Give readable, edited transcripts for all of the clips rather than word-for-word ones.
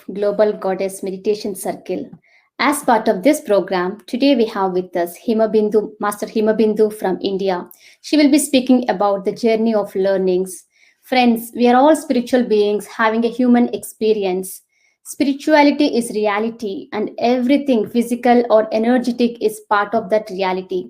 of Global Goddess Meditation Circle. As part of this program, today we have with us Master Hima Bindu from India. She will be speaking about the journey of learnings. Friends, we are all spiritual beings having a human experience. Spirituality is reality, and everything physical or energetic is part of that reality.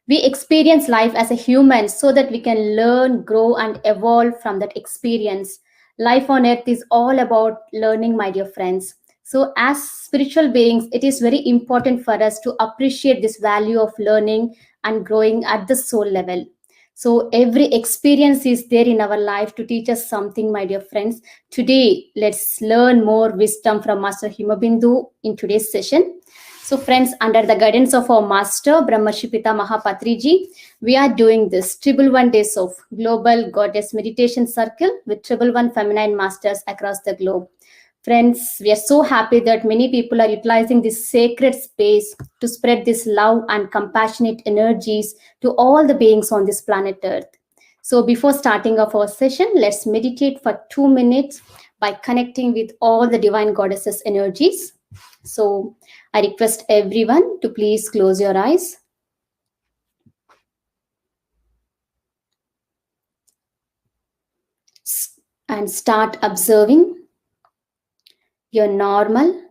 We experience life as a human so that we can learn, grow, and evolve from that experience. Life on earth is all about learning, my dear friends. So, as spiritual beings, it is very important for us to appreciate this value of learning and growing at the soul level. So, every experience is there in our life to teach us something, my dear friends. Today, let's learn more wisdom from Master Himabindu in today's session. So friends, under the guidance of our master, Brahmarshi Pitamaha Patriji, we are doing this 111 days of Global Goddess Meditation Circle with 111 feminine masters across the globe. Friends, we are so happy that many people are utilizing this sacred space to spread this love and compassionate energies to all the beings on this planet Earth. So before starting off our session, let's meditate for 2 minutes by connecting with all the divine goddesses' energies. So I request everyone to please close your eyes. And start observing your normal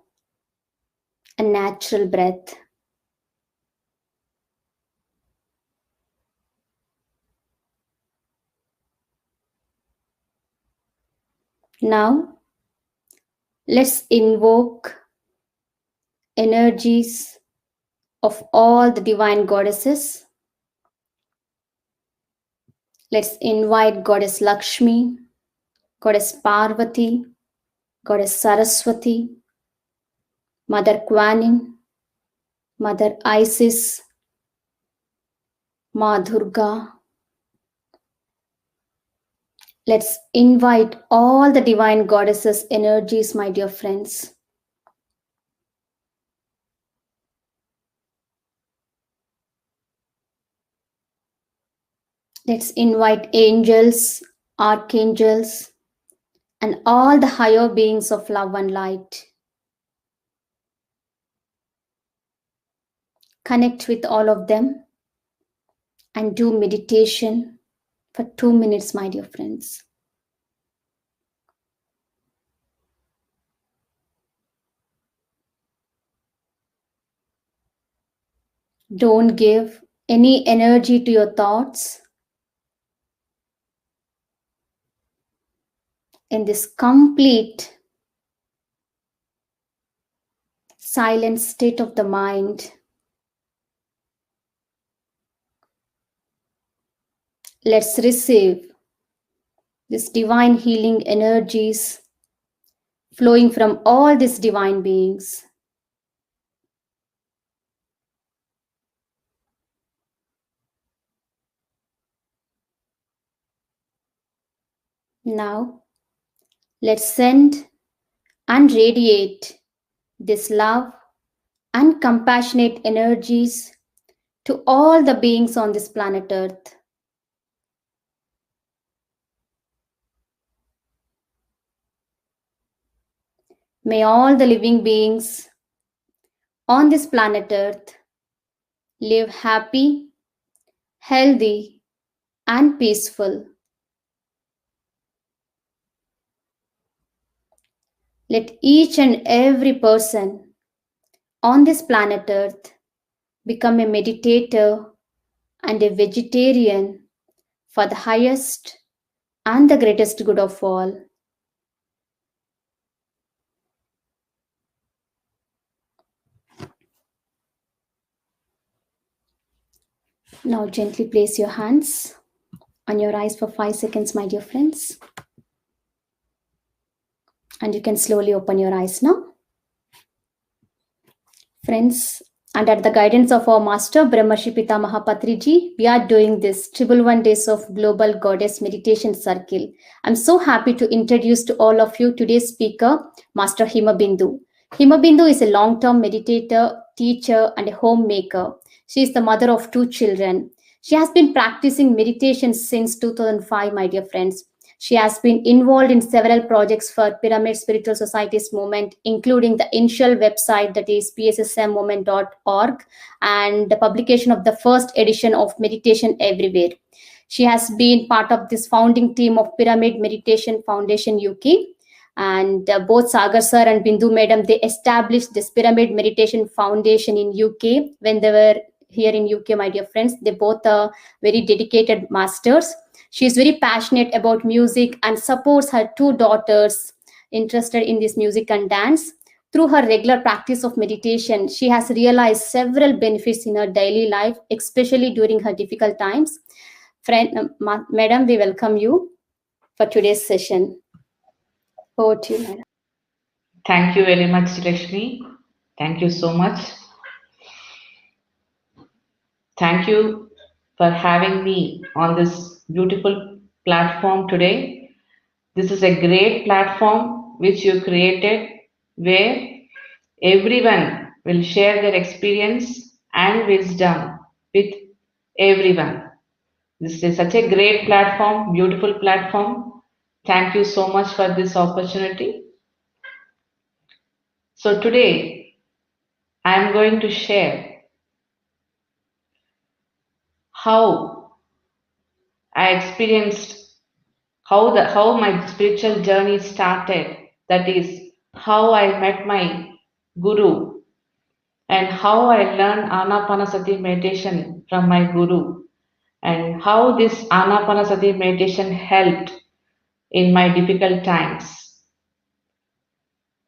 and natural breath. Now, let's invoke energies of all the divine goddesses. Let's invite Goddess Lakshmi, Goddess Parvati, Goddess Saraswati, Mother Kuan Yin, Mother Isis, Ma Durga. Let's invite all the divine goddesses' energies, my dear friends. Let's invite angels, archangels, and all the higher beings of love and light. Connect with all of them and do meditation for 2 minutes, my dear friends. Don't give any energy to your thoughts. In this complete silent state of the mind, let's receive this divine healing energies flowing from all these divine beings. Now, let's send and radiate this love and compassionate energies to all the beings on this planet Earth. May all the living beings on this planet Earth live happy, healthy, and peaceful. Let each and every person on this planet Earth become a meditator and a vegetarian for the highest and the greatest good of all. Now gently place your hands on your eyes for 5 seconds, my dear friends. And you can slowly open your eyes now. Friends, under the guidance of our master, Brahmarshi Pitamaha Patriji, we are doing this 111 days of Global Goddess Meditation Circle. I'm so happy to introduce to all of you today's speaker, Master Hima Bindu. Hima Bindu is a long-term meditator, teacher, and a homemaker. She is the mother of 2 children. She has been practicing meditation since 2005, my dear friends. She has been involved in several projects for Pyramid Spiritual Societies movement, including the initial website that is pssmmovement.org and the publication of the first edition of Meditation Everywhere. She has been part of this founding team of Pyramid Meditation Foundation UK, and both Sagar sir and Bindu madam, they established this Pyramid Meditation Foundation in UK when they were here in UK, my dear friends. They both are very dedicated masters. She is very passionate about music and supports her two daughters interested in this music and dance. Through her regular practice of meditation, she has realized several benefits in her daily life, especially during her difficult times. Friend, madam, we welcome you for today's session. Over to you, madam. Thank you very much, Lakshmi. Thank you so much. Thank you for having me on this beautiful platform today. This is a great platform which you created where everyone will share their experience and wisdom with everyone. This is such a great platform, beautiful platform. Thank you so much for this opportunity. So today I am going to share how I experienced how my spiritual journey started. That is how I met my guru and how I learned Anapanasati meditation from my guru and how this Anapanasati meditation helped in my difficult times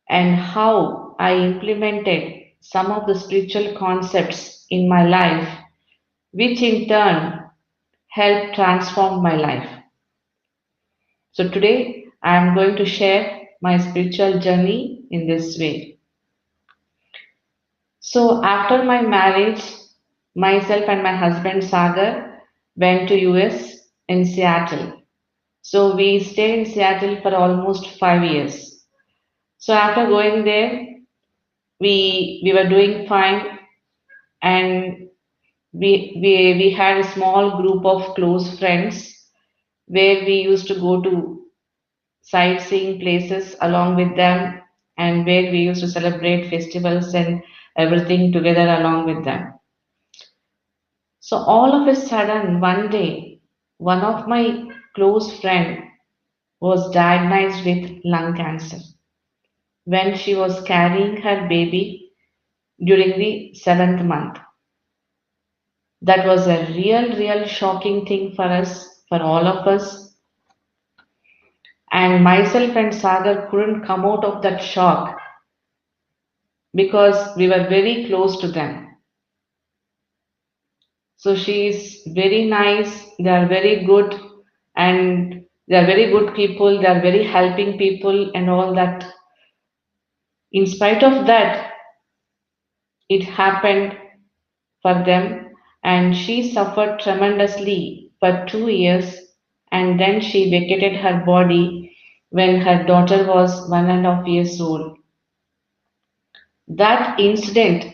and how I implemented some of the spiritual concepts in my life which in turn helped transform my life. So today I am going to share my spiritual journey in this way. So after my marriage, myself and my husband Sagar went to US in Seattle. So we stayed in Seattle for almost 5 years. So after going there, we were doing fine, and we had a small group of close friends where we used to go to sightseeing places along with them, and where we used to celebrate festivals and everything together along with them. So all of a sudden, one day, one of my close friend was diagnosed with lung cancer when she was carrying her baby during the seventh month. That was a real shocking thing for us, for all of us. And myself and Sagar couldn't come out of that shock because we were very close to them. So she is very nice, they are very good, and they are very good people, they are very helping people, and all that. In spite of that, it happened for them, and she suffered tremendously for 2 years, and then she vacated her body when her daughter was 1.5 years old. That incident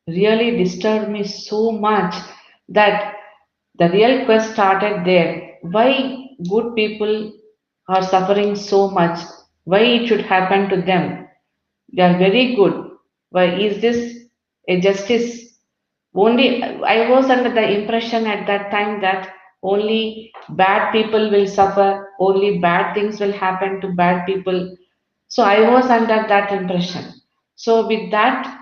really disturbed me so much that the real quest started there. Why good people are suffering so much? Why it should happen to them? They are very good. Why is this a justice? Only I was under the impression at that time that only bad people will suffer, only bad things will happen to bad people. So I was under that impression. So with that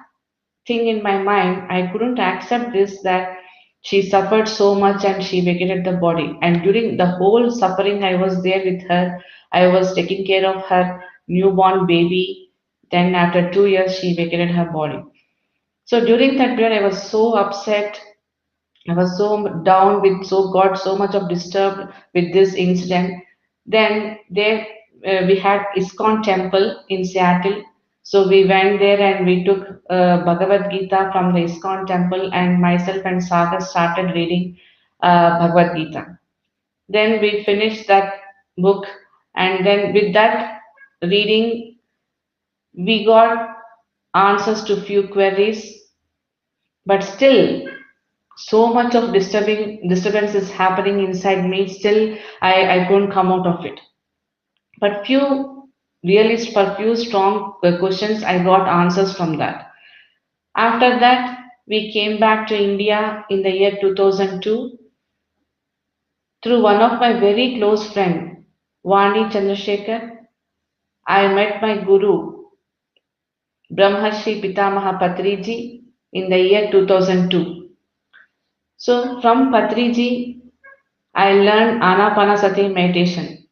thing in my mind, I couldn't accept this that she suffered so much and she vacated the body. And during the whole suffering, I was there with her. I was taking care of her newborn baby. Then after 2 years, she vacated her body. So during that period, I was so upset. I was so down with so got so much of disturbed with this incident. Then there we had ISKCON temple in Seattle. So we went there and we took Bhagavad Gita from the ISKCON temple, and myself and Sagar started reading Bhagavad Gita. Then we finished that book, and then with that reading, we got answers to few queries, but still So much of disturbance is happening inside me. Still, I couldn't come out of it. But for few strong questions, I got answers from that. After that, we came back to India in the year 2002 through one of my very close friend, Vani Chandrasekhar. I met my guru, Brahmarshi Pitamaha Patriji, in the year 2002. So from Patriji, I learned Anapanasati meditation.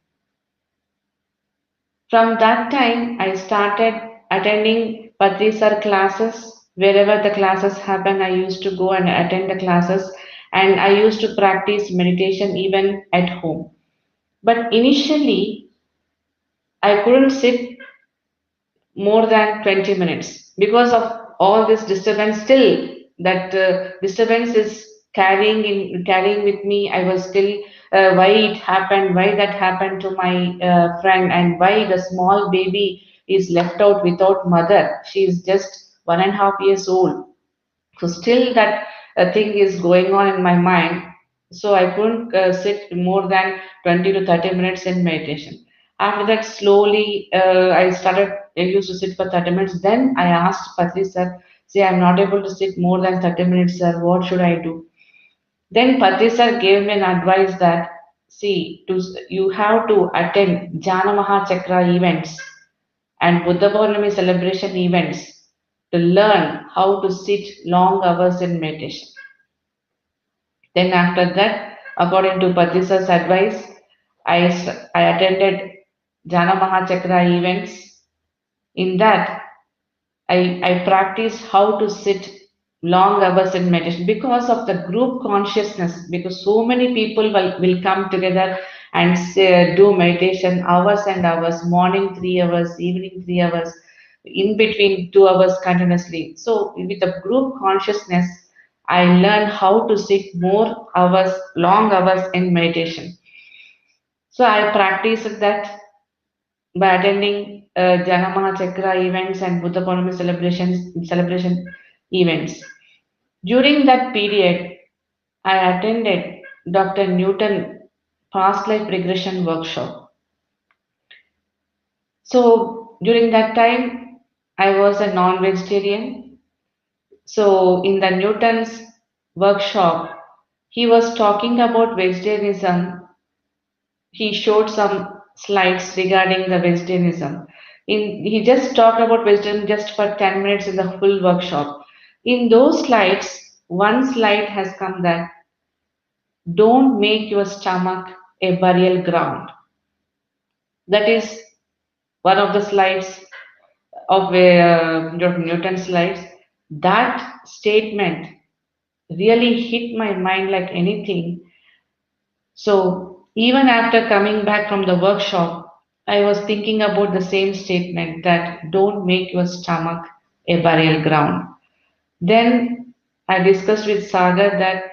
From that time, I started attending Patri Sir classes. Wherever the classes happen, I used to go and attend the classes, and I used to practice meditation even at home. But initially, I couldn't sit more than 20 minutes because of all this disturbance. Still, that disturbance is carrying with me. I was still why it happened, why that happened to my friend, and why the small baby is left out without mother. She is just 1.5 years old. So still that thing is going on in my mind. So I couldn't sit more than 20 to 30 minutes in meditation. After that, slowly I used to sit for 30 minutes. Then I asked Patri sir, say I'm not able to sit more than 30 minutes, sir. What should I do? Then Patri sir gave me an advice that, see, you have to attend Jana Mahachakra events and Buddha Purnami celebration events to learn how to sit long hours in meditation. Then after that, according to Padrisa's advice, I attended Jana Mahachakra events. In that, I practiced how to sit long hours in meditation because of the group consciousness, because so many people will come together and do meditation hours and hours, morning 3 hours, evening 3 hours, in between 2 hours continuously. So with the group consciousness, I learned how to sit more hours, long hours in meditation. So I practiced that by attending Janamaha Chakra events and Buddha Purnami celebration events. During that period, I attended Dr. Newton past life regression workshop. So during that time, I was a non-vegetarian. So in the Newton's workshop, he was talking about vegetarianism. He showed some slides regarding the vegetarianism. He just talked about vegetarianism just for 10 minutes in the full workshop. In those slides, one slide has come that don't make your stomach a burial ground. That is one of the slides of Newton slides. That statement really hit my mind like anything. So even after coming back from the workshop, I was thinking about the same statement that don't make your stomach a burial ground. Then I discussed with Sagar that,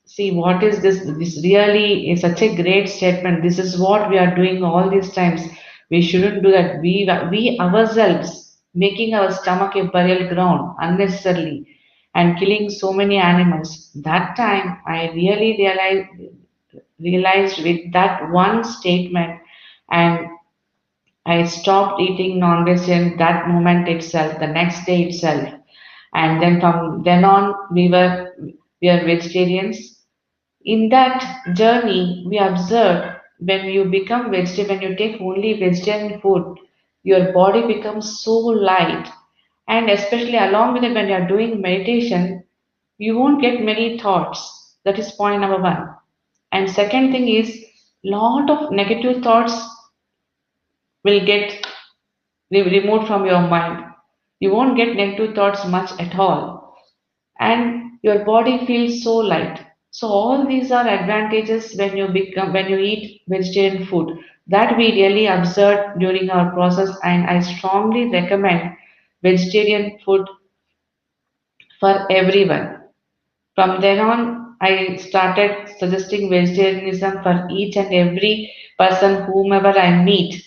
see, what is this? This really is such a great statement. This is what we are doing all these times. We shouldn't do that. We ourselves making our stomach a burial ground unnecessarily and killing so many animals. That time I really realized with that one statement, and I stopped eating non-veg in that moment itself, the next day itself. And then from then on, we are vegetarians. In that journey, we observed when you become vegetarian, when you take only vegetarian food, your body becomes so light. And especially along with it, when you are doing meditation, you won't get many thoughts. That is point number one. And second thing is, lot of negative thoughts will get removed from your mind. You won't get negative thoughts much at all, and your body feels so light. So all these are advantages when you eat vegetarian food that we really observed during our process, and I strongly recommend vegetarian food for everyone. From then on, I started suggesting vegetarianism for each and every person whomever I meet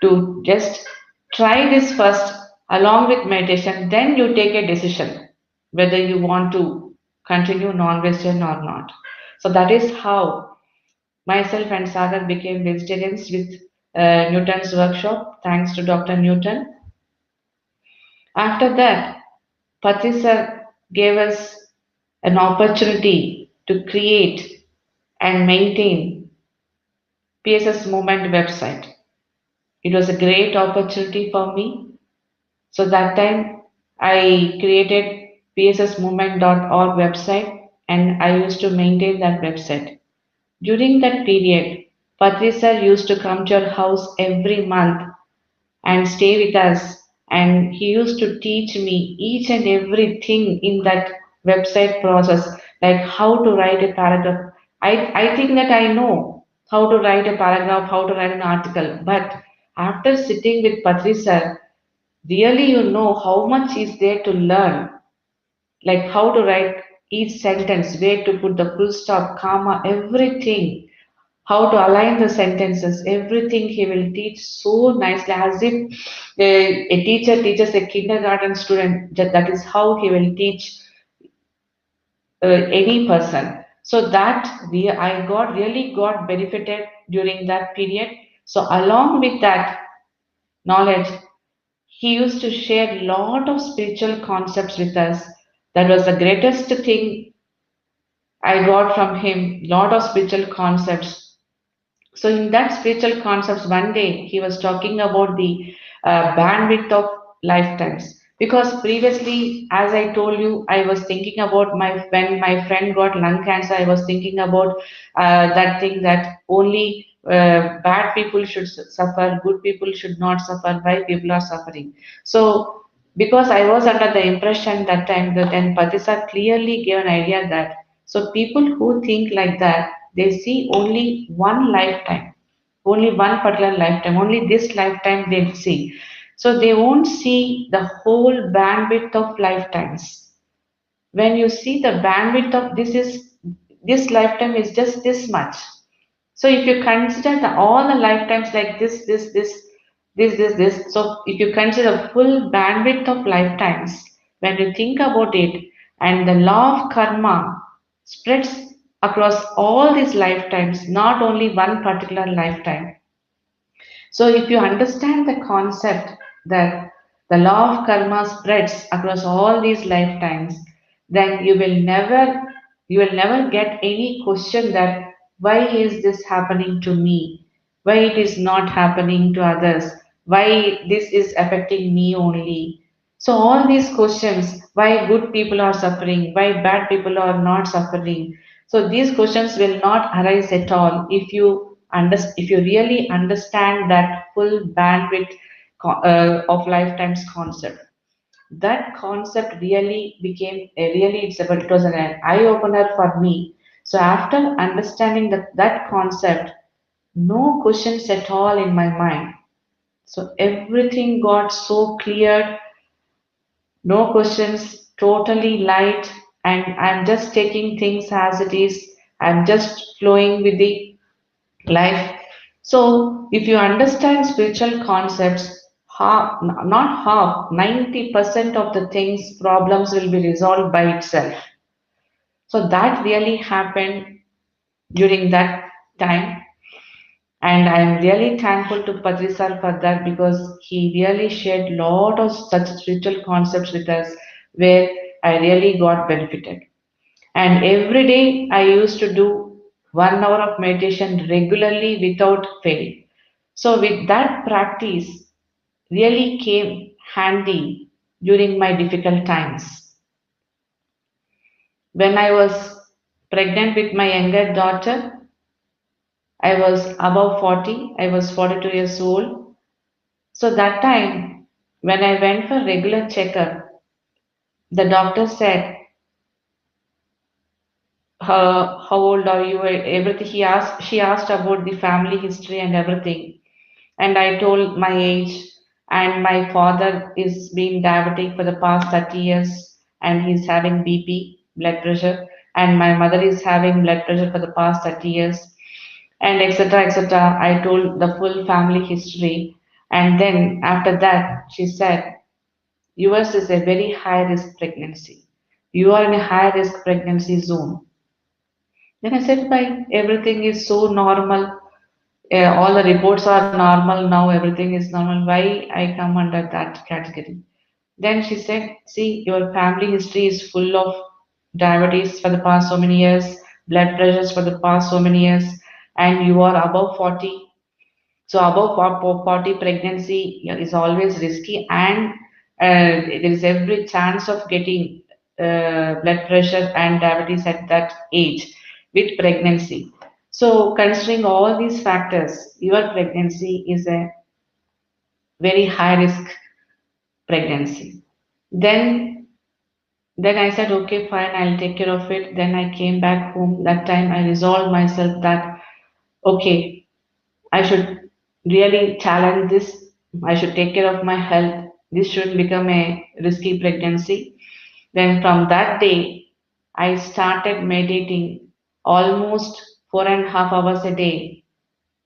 to just try this first along with meditation. Then you take a decision whether you want to continue non-vegetarian or not. So that is how myself and Sagar became vegetarians with Newton's workshop, thanks to Dr. Newton. After that, Patisa gave us an opportunity to create and maintain PSS Movement website. It was a great opportunity for me. So that time I created pssmovement.org website and I used to maintain that website. During that period, Patrisa used to come to our house every month and stay with us, and he used to teach me each and everything in that website process, like how to write a paragraph. I think that I know how to write a paragraph, how to write an article, but after sitting with Patrisa, really you know how much is there to learn, like how to write each sentence, where to put the full stop, comma, everything, how to align the sentences, everything he will teach so nicely, as if a teacher teaches a kindergarten student. That is how he will teach any person. So that I got really got benefited during that period. So along with that knowledge, he used to share a lot of spiritual concepts with us. That was the greatest thing I got from him, lot of spiritual concepts. So in that spiritual concepts, one day he was talking about the bandwidth of lifetimes. Because previously, as I told you, I was thinking about when my friend got lung cancer. I was thinking about that thing that only bad people should suffer, good people should not suffer. Why people are suffering? So because I was under the impression that time that then Patisa clearly gave an idea that so people who think like that, they see only one lifetime, only one particular lifetime, only this lifetime they see. So they won't see the whole bandwidth of lifetimes. When you see the bandwidth of this lifetime is just this much. So if you consider all the lifetimes like this, so if you consider full bandwidth of lifetimes, when you think about it, and the law of karma spreads across all these lifetimes, not only one particular lifetime. So if you understand the concept that the law of karma spreads across all these lifetimes, then you will never get any question that why is this happening to me? Why it is not happening to others? Why this is affecting me only? So all these questions, why good people are suffering, why bad people are not suffering. So these questions will not arise at all if you really understand that full bandwidth of lifetimes concept. That concept really became a really it was an eye opener for me. So after understanding that concept, no questions at all in my mind. So everything got so clear, no questions, totally light, and I'm just taking things as it is. I'm just flowing with the life. So if you understand spiritual concepts, not half, 90% of the things, problems will be resolved by itself. So that really happened during that time. And I'm really thankful to Padri sir for that, because he really shared lot of such spiritual concepts with us where I really got benefited. And every day I used to do 1 hour of meditation regularly without fail. So with that practice really came handy during my difficult times. When I was pregnant with my younger daughter, I was above 40, I was 42 years old. So that time when I went for regular checkup, the doctor said, how old are you? Everything she asked about the family history and everything. And I told my age, and my father is being diabetic for the past 30 years and he's having BP, blood pressure, and my mother is having blood pressure for the past 30 years, and etc. etc. I told the full family history. And then after that, she said, yours is a very high risk pregnancy. You are in a high risk pregnancy zone. Then I said, why? Everything is so normal. All the reports are normal now, everything is normal. Why I come under that category? Then she said, see, your family history is full of diabetes for the past so many years, blood pressures for the past so many years, and you are above 40. So above 40 pregnancy is always risky, and there is every chance of getting blood pressure and diabetes at that age with pregnancy. So considering all these factors, your pregnancy is a very high risk pregnancy. Then then I said, okay, fine, I'll take care of it. Then I came back home. That time I resolved myself that okay, I should really challenge this. I should take care of my health. This shouldn't become a risky pregnancy. Then from that day, I started meditating almost 4.5 hours a day,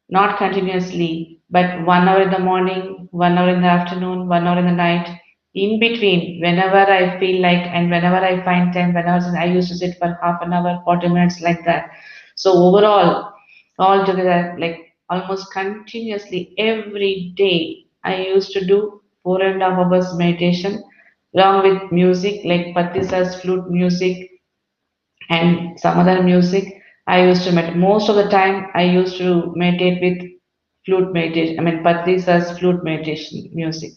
not continuously, but 1 hour in the morning, 1 hour in the afternoon, 1 hour in the night. In between, whenever I feel like and whenever I find time, whenever I used to sit for half an hour, 40 minutes like that. So overall, all together, like almost continuously every day, I used to do 4.5 hours meditation along with music like Patisa's flute music and some other music. I used to meditate. Most of the time, I used to meditate with flute meditation. I mean, Patrisa's flute meditation music.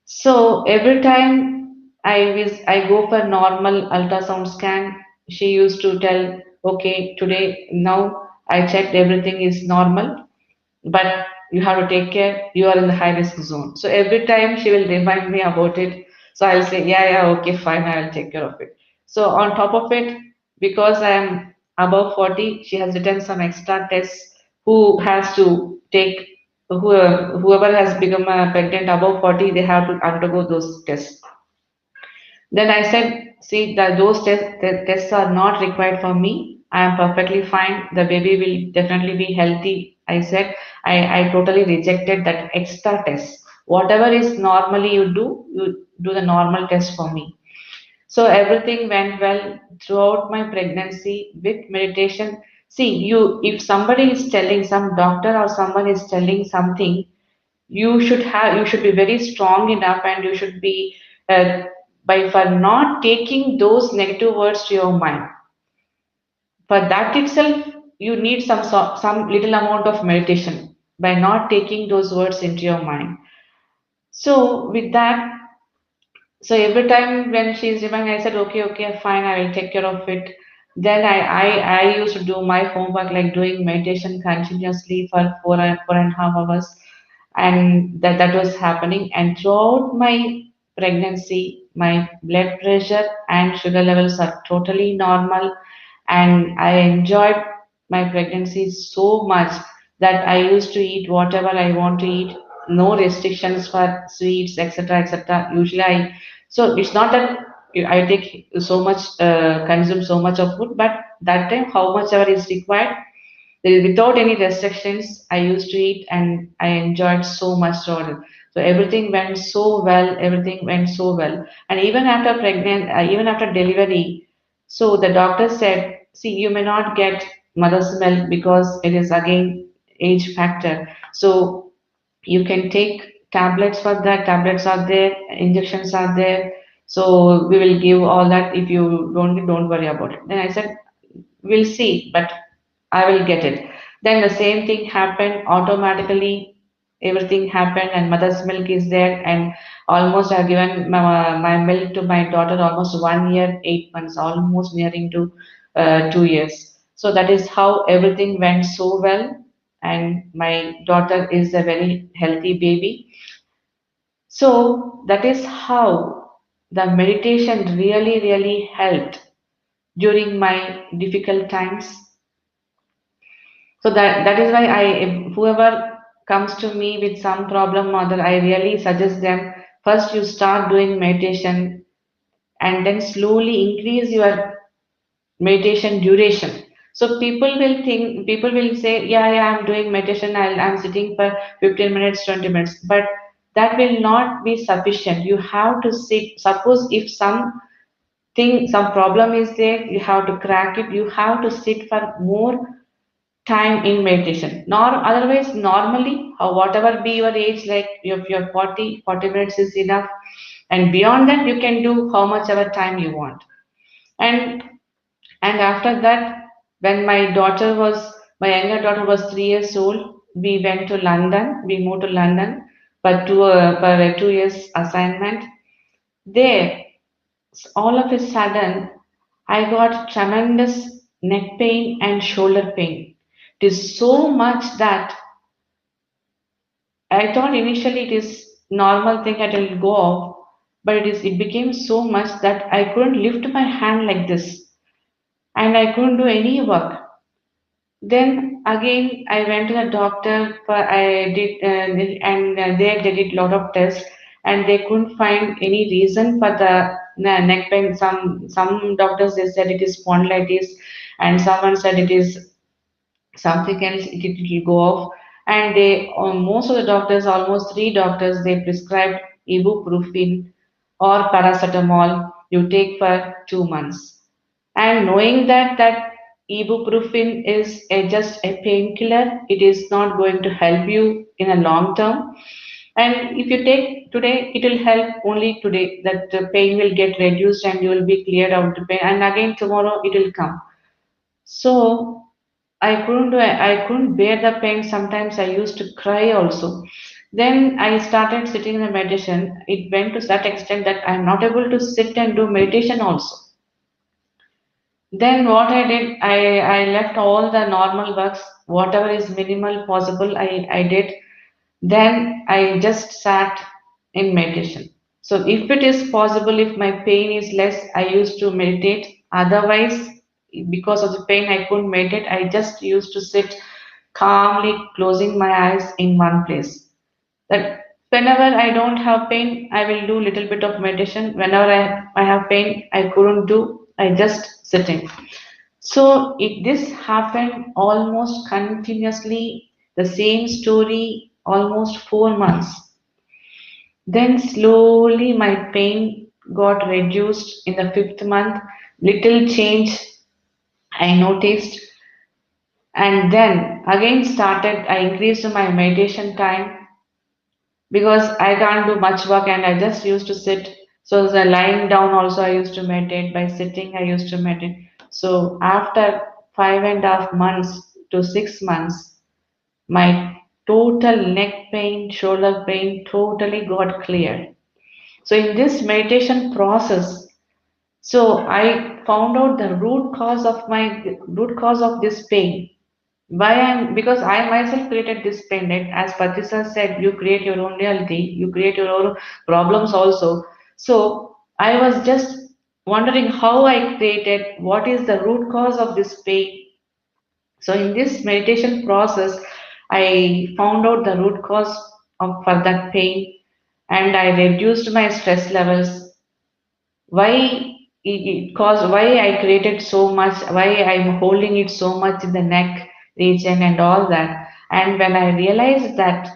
So every time I go for normal ultrasound scan, she used to tell, okay, today now I checked everything is normal, but you have to take care, you are in the high risk zone. So every time she will remind me about it. So I'll say, yeah, okay, fine, I'll take care of it. So on top of it, because I am above 40, she has written some extra tests who has to take whoever has become pregnant above 40, they have to undergo those tests. Then I said, see, that those tests are not required for me. I am perfectly fine. The baby will definitely be healthy. I said, I totally rejected that extra test. Whatever is normally you do the normal test for me. So everything went well throughout my pregnancy with meditation. See, if somebody is telling, some doctor or someone is telling something, you should be very strong enough, and you should be by for not taking those negative words to your mind. For that itself, you need some little amount of meditation by not taking those words into your mind. So with that, so every time when she's reminding, I said, okay, fine, I will take care of it. Then I used to do my homework, like doing meditation continuously for 4.5 hours, and that was happening. And throughout my pregnancy, my blood pressure and sugar levels are totally normal, and I enjoyed my pregnancy so much that I used to eat whatever I want to eat, no restrictions for sweets, etc., etc. Usually, so it's not that I take so much, consume so much of food, but that time, how much ever is required, without any restrictions, I used to eat, and I enjoyed so much throughout it. So everything went so well, everything went so well. And even after even after delivery, so the doctor said, see, you may not get mother's milk because it is again age factor. So you can take tablets for that. Tablets are there, injections are there. So we will give all that. If you don't worry about it. Then I said, we'll see, but I will get it. Then the same thing happened automatically. Everything happened, and mother's milk is there. And almost I've given my milk to my daughter almost 1 year, 8 months, almost nearing to 2 years. So that is how everything went so well. And my daughter is a very healthy baby. So that is how the meditation really, really helped during my difficult times. So that is why whoever comes to me with some problem or other, I really suggest them, first you start doing meditation, and then slowly increase your meditation duration. So people will say, yeah, I'm doing meditation, I'm sitting for 15 minutes, 20 minutes, but that will not be sufficient. You have to sit. Suppose if something some problem is there, you have to crack it, you have to sit for more time in meditation. Nor otherwise, normally, whatever be your age, like if you're 40 minutes is enough. And beyond that, you can do how much ever time you want. And and after that, when my younger daughter was 3 years old, we went to London. We moved to London for a 2 years assignment. There, all of a sudden, I got tremendous neck pain and shoulder pain. It is so much that I thought initially it is normal thing that it will go off, but it became so much that I couldn't lift my hand like this, and I couldn't do any work. Then again, I went to the doctor. I did, there they did lot of tests, and they couldn't find any reason for the neck pain. Some doctors they said it is spondylitis, and someone said it is something else. It will go off. And most of the doctors, almost three doctors, they prescribed ibuprofen or paracetamol. You take for 2 months, and knowing that ibuprofen is just a painkiller, it is not going to help you in a long term. And if you take today, it will help only today, that the pain will get reduced and you will be cleared out the pain, and again tomorrow it will come. So I couldn't bear the pain. Sometimes I used to cry also. Then I started sitting in the meditation. It went to that extent that I'm not able to sit and do meditation also. Then what I did, I left all the normal works, whatever is minimal possible, I did. Then I just sat in meditation. So if it is possible, if my pain is less, I used to meditate. Otherwise, because of the pain, I couldn't meditate. I just used to sit calmly, closing my eyes in one place. That whenever I don't have pain, I will do little bit of meditation. Whenever I have pain, I couldn't do, I just sitting. So this happened almost continuously, the same story, almost 4 months. Then slowly my pain got reduced in the fifth month. Little change I noticed, and then again started. I increased my meditation time because I can't do much work and I just used to sit. So the lying down also I used to meditate. By sitting I used to meditate. So after 5.5 months to 6 months, my total neck pain, shoulder pain totally got cleared. So in this meditation process, so I found out the root cause of this pain. Why I'm because I myself created this pain. Right? As Patisa said, you create your own reality, you create your own problems also. So I was just wondering how I created, what is the root cause of this pain. So in this meditation process, I found out the root cause for that pain, and I reduced my stress levels. Why it caused, why I created so much, why I'm holding it so much in the neck region and all that. And when I realized that,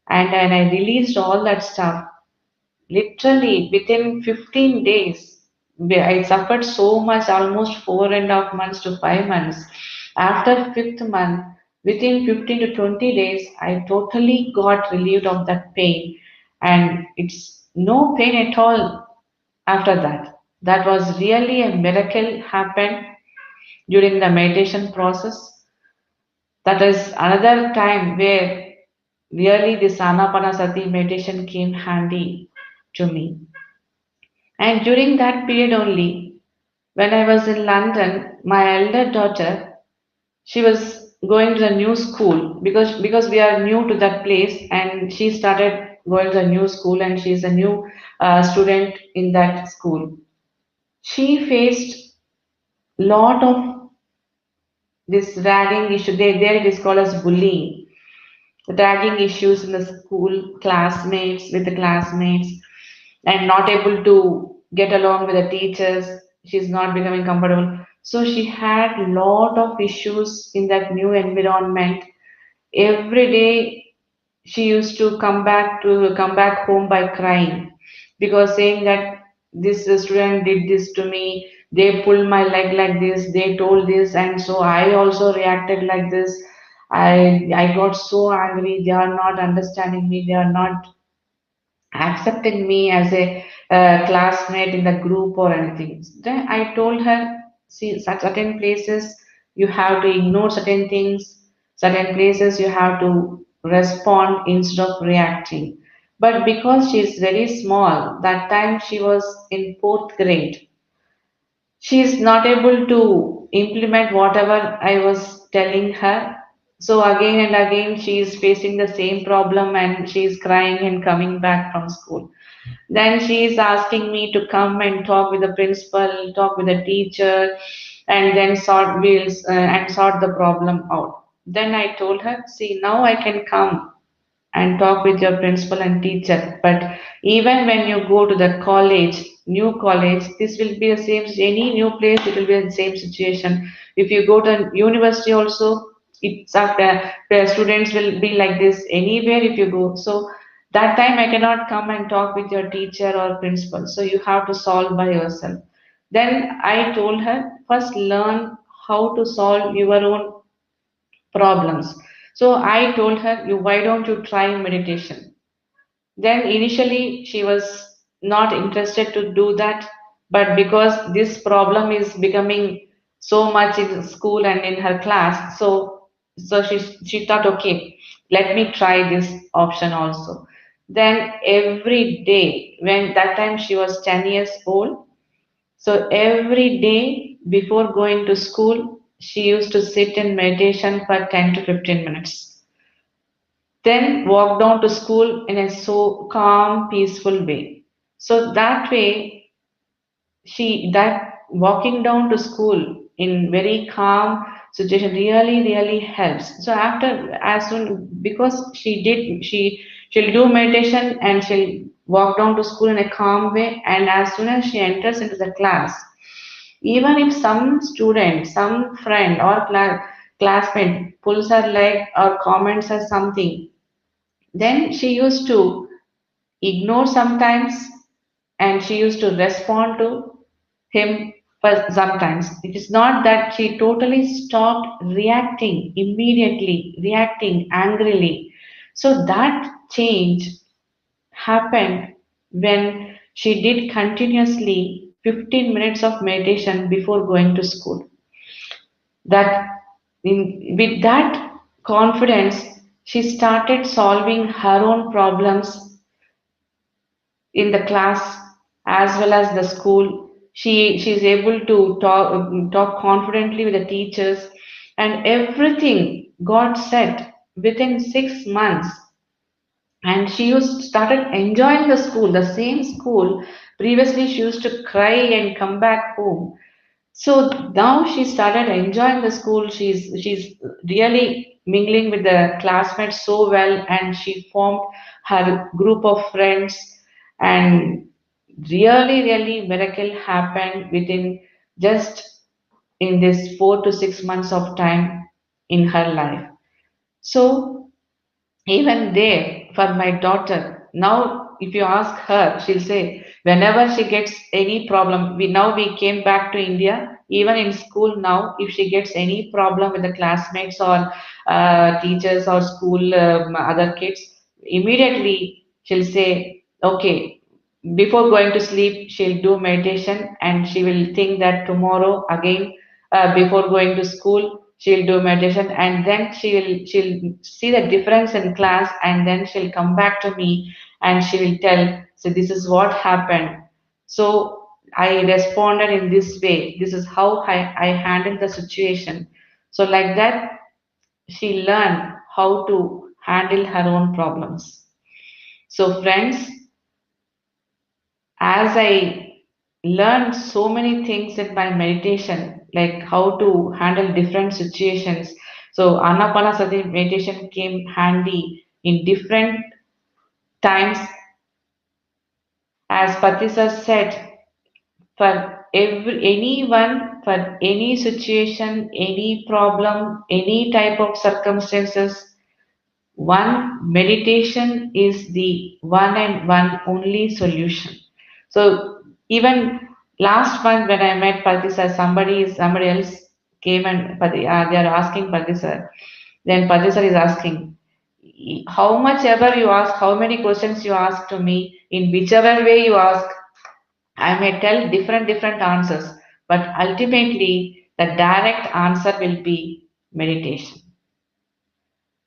and then I released all that stuff, literally within 15 days, I suffered so much, almost 4.5 months to 5 months. After fifth month, within 15 to 20 days, I totally got relieved of that pain. And it's no pain at all after that. That was really a miracle happened during the meditation process. That is another time where really this Anapanasati meditation came handy to me. And during that period only, when I was in London, my elder daughter, she was going to the new school because we are new to that place, and she started going to the new school, and she is a new student in that school. She faced lot of this ragging issue. There it is called as bullying. Ragging issues in the school, classmates with the classmates, and not able to get along with the teachers. She's not becoming comfortable. So she had lot of issues in that new environment. Every day she used to come back home by crying, because saying that this student did this to me, they pulled my leg like this, they told this, and so I also reacted like this. I got so angry, they are not understanding me, they are not accepting me as a classmate in the group or anything. Then I told her, see, such certain places you have to ignore certain things, certain places you have to respond instead of reacting. But because she's very small, that time she was in fourth grade, she is not able to implement whatever I was telling her. So again and again, she is facing the same problem and she is crying and coming back from school. Then she is asking me to come and talk with the principal, talk with the teacher, and then sort wheels and sort the problem out. Then I told her, see, now I can come and talk with your principal and teacher. But even when you go to the college, new college, this will be the same. Any new place, it will be the same situation. If you go to university, also, it's after the students will be like this anywhere if you go. So that time I cannot come and talk with your teacher or principal. So you have to solve by yourself. Then I told her, first learn how to solve your own problems. So I told her, you why don't you try meditation? Then initially she was not interested to do that, but because this problem is becoming so much in school and in her class, so she thought, okay, let me try this option also. Then every day, when that time she was 10 years old, so every day before going to school, she used to sit in meditation for 10 to 15 minutes. Then walk down to school in a so calm, peaceful way. So that way, that walking down to school in very calm situation really helps. So after, as soon, because she'll do meditation and she'll walk down to school in a calm way, and as soon as she enters into the class, even if some student, some friend or classmate pulls her leg or comments her something, then she used to ignore sometimes and she used to respond to him for sometimes. It is not that she totally stopped reacting immediately, reacting angrily. So that change happened when she did continuously 15 minutes of meditation before going to school. That with that confidence, she started solving her own problems in the class as well as the school. She is able to talk confidently with the teachers, and everything got set within 6 months. And she used started enjoying the school, the same school. Previously, she used to cry and come back home. So now she started enjoying the school. She's really mingling with the classmates so well, and she formed her group of friends. And really miracle happened within just in this 4 to 6 months of time in her life. So even there, for my daughter, now if you ask her, she'll say, whenever she gets any problem, we came back to India, even in school now, if she gets any problem with the classmates or teachers or school other kids, immediately she'll say, okay, before going to sleep, she'll do meditation and she will think that tomorrow again, before going to school, she'll do meditation, and then she'll see the difference in class, and then she'll come back to me and she will tell, so this is what happened. So I responded in this way. This is how I handled the situation. So like that, she learned how to handle her own problems. So friends, as I learned so many things in my meditation, like how to handle different situations. So Anapanasati meditation came handy in different times. As Patisa said, for anyone, for any situation, any problem, any type of circumstances, one meditation is the one and one only solution. So Even last month when I met Pati sir, somebody else came and they are asking Pati sir. Then Pati sir is asking, how much ever you ask, how many questions you ask to me, in whichever way you ask, I may tell different answers, but ultimately the direct answer will be meditation.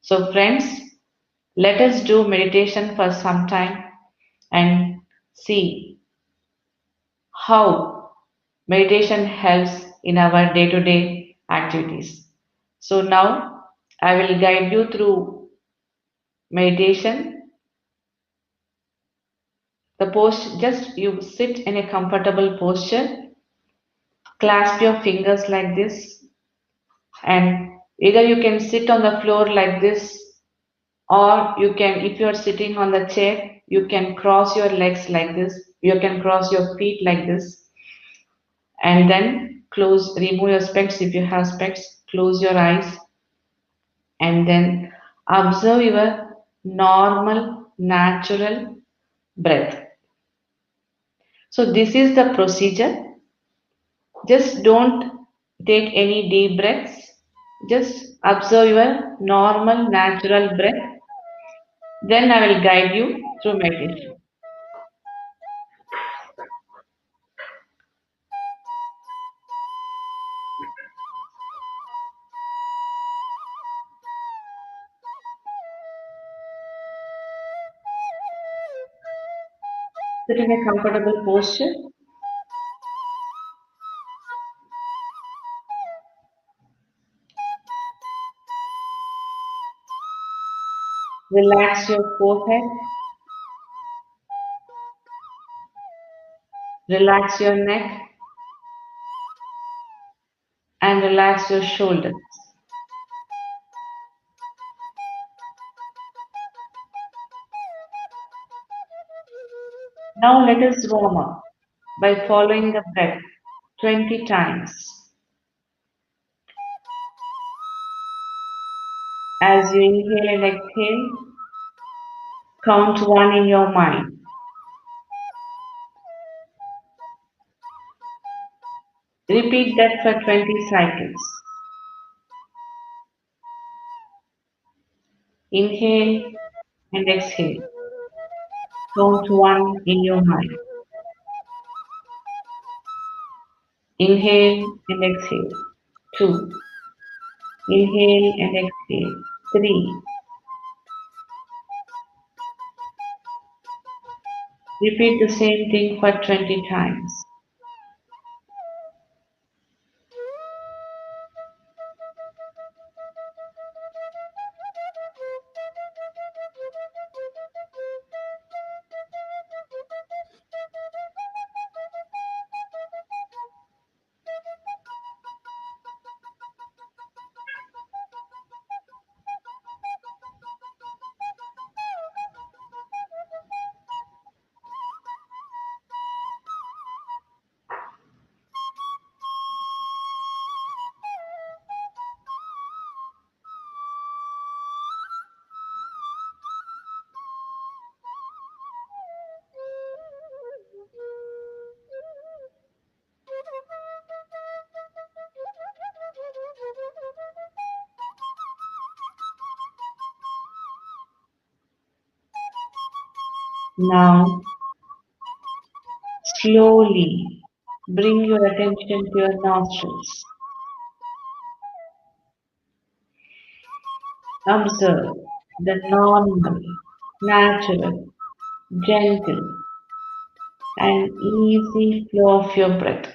So friends, let us do meditation for some time and see how meditation helps in our day-to-day activities. So now I will guide you through meditation. The posture, just you sit in a comfortable posture, clasp your fingers like this, and either you can sit on the floor like this, or you can, if you are sitting on the chair, you can cross your legs like this, you can cross your feet like this, and then remove your specs if you have specs, close your eyes, and then observe your normal, natural breath. So this is the procedure. Just don't take any deep breaths. Just observe your normal, natural breath. Then I will guide you through meditation. Sit in a comfortable posture. Relax your forehead. Relax your neck and relax your shoulders. Now let us warm up by following the breath 20 times. As you inhale and exhale, count 1 in your mind. Repeat that for 20 cycles. Inhale and exhale. Count 1 in your mind. Inhale and exhale. 2. Inhale and exhale. 3. Repeat the same thing for 20 times. Now, slowly bring your attention to your nostrils. Observe the normal, natural, gentle, and easy flow of your breath.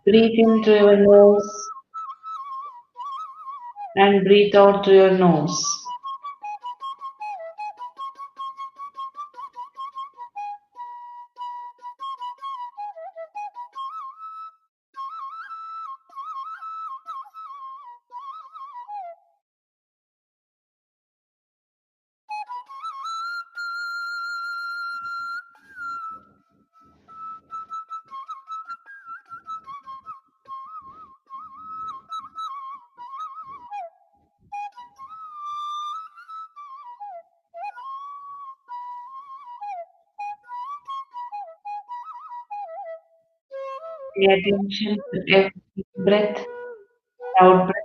Breathe in through your nose and breathe out through your nose. Pay attention to every breath, out breath.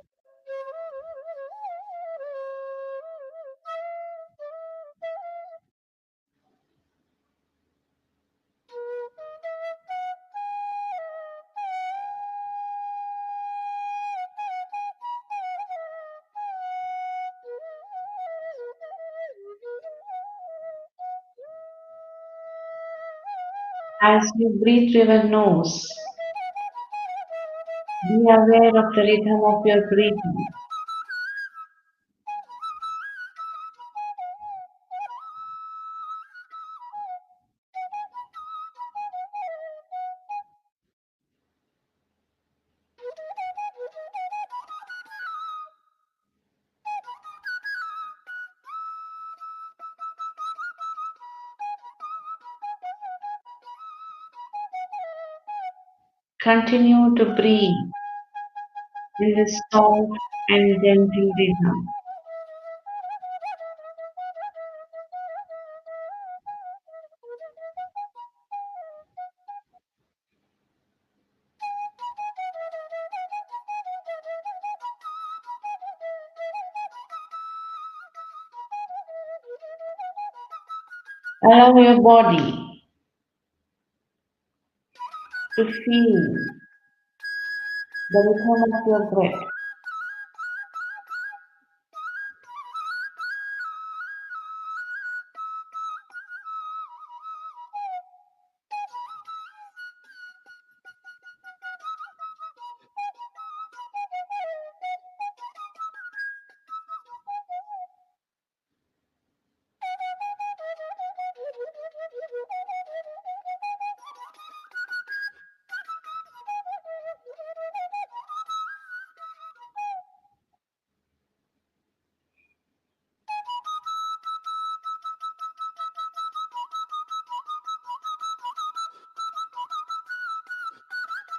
As you breathe through your nose, be aware of the rhythm of your breathing. Continue to breathe in this soft and gentle rhythm. Allow your body to feel the rhythm of your breath.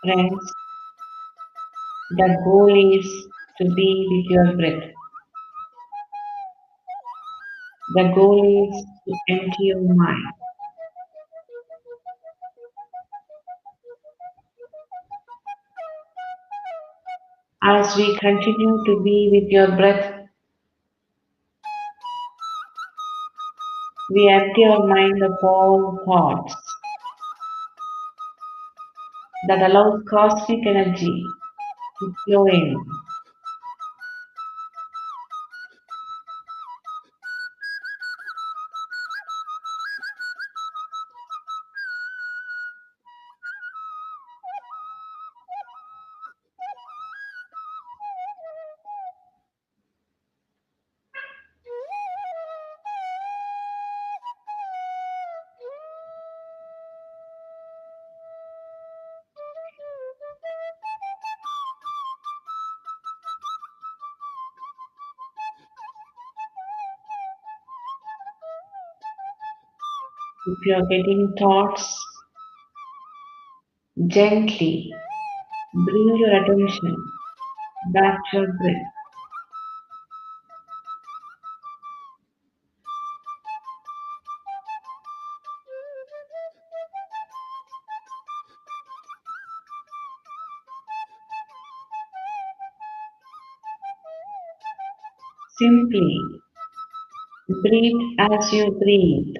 Friends, the goal is to be with your breath. The goal is to empty your mind. As we continue to be with your breath, we empty our mind of all thoughts that allows cosmic energy to flow in. If you are getting thoughts, gently bring your attention back to your breath. Simply breathe as you breathe.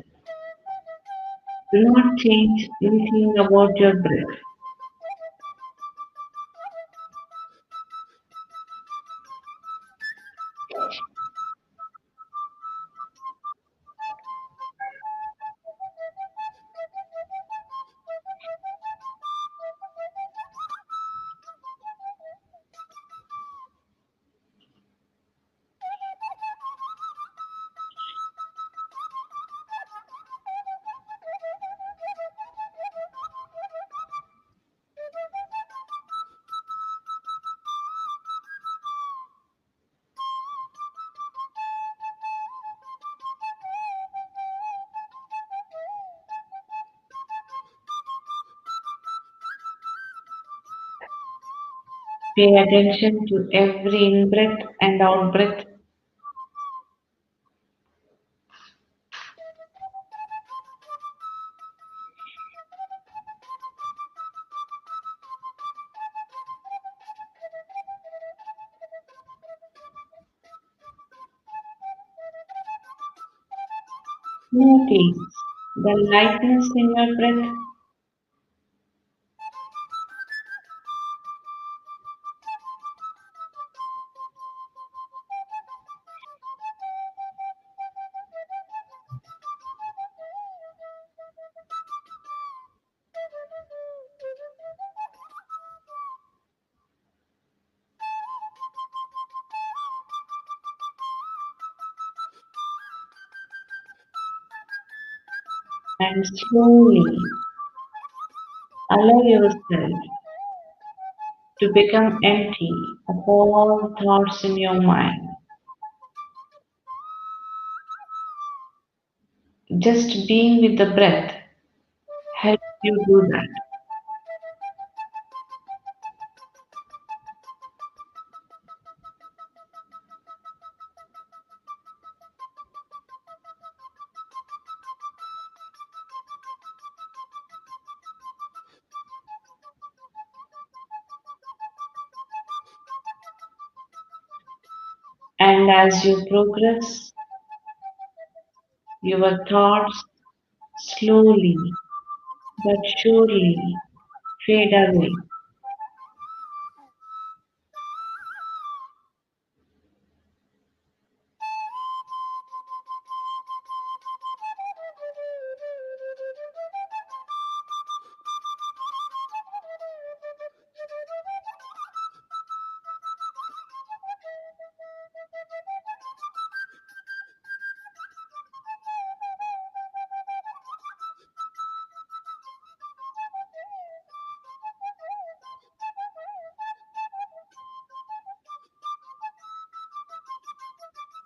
Do not change anything about your breath. Pay attention to every in breath and out breath. Notice the lightness in your breath and slowly allow yourself to become empty of all thoughts in your mind. Just being with the breath helps you do that. And as you progress, your thoughts slowly but surely fade away.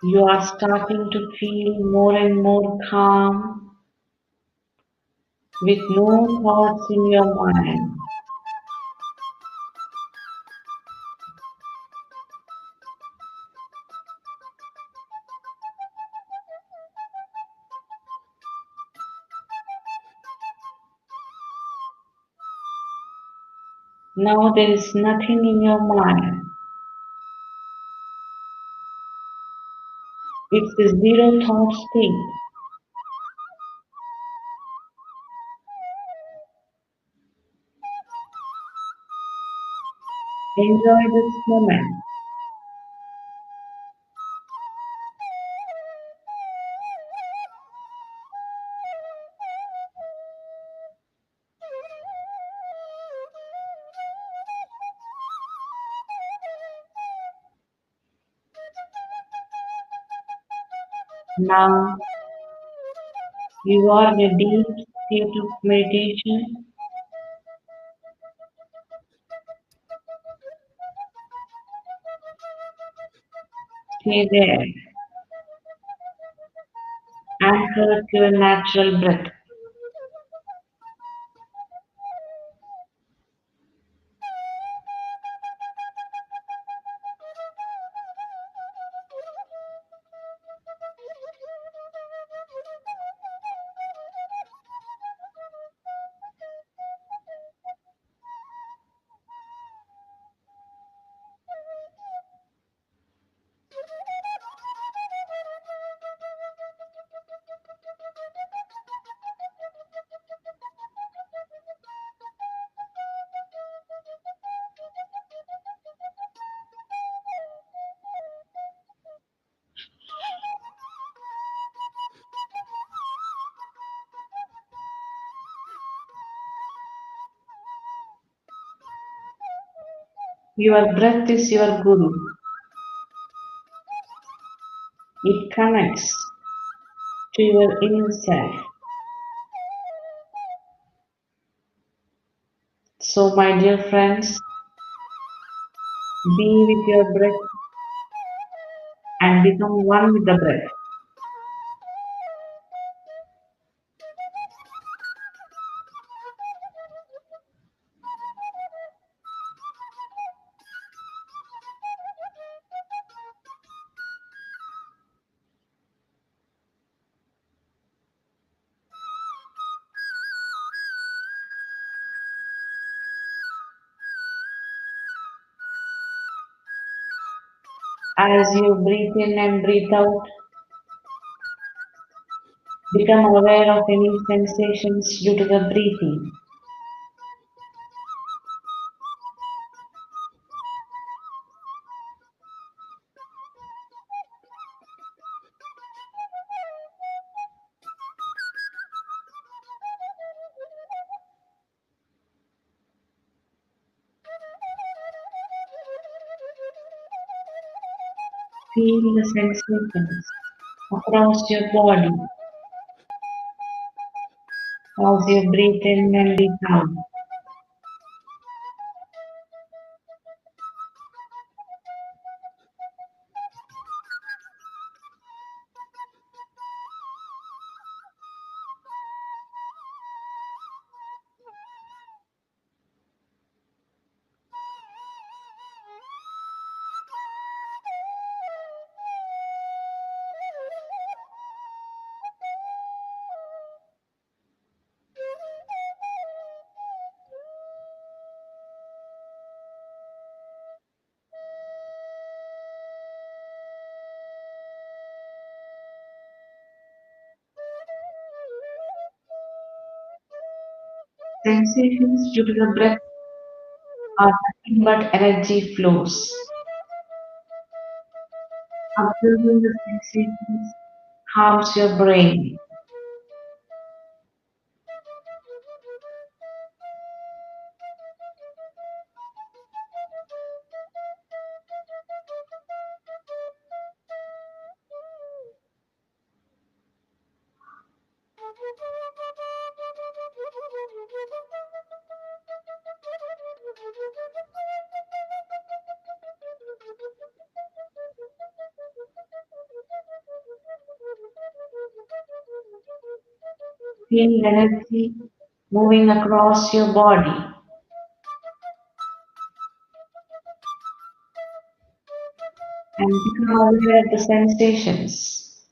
You are starting to feel more and more calm with no thoughts in your mind. Now there is nothing in your mind. It's a zero thought state. Enjoy this moment. Now you are in a deep state of meditation. Stay there. Anchor to your natural breath. Your breath is your guru. It connects to your inner self. So, my dear friends, be with your breath and become one with the breath. As you breathe in and breathe out, Become aware of any sensations due to the breathing. Feel the sensations across your body as you breathe in and breathe out. Sensations due to the breath are nothing but energy flows. Observing the sensations calms your brain. Feel energy moving across your body and become aware of the sensations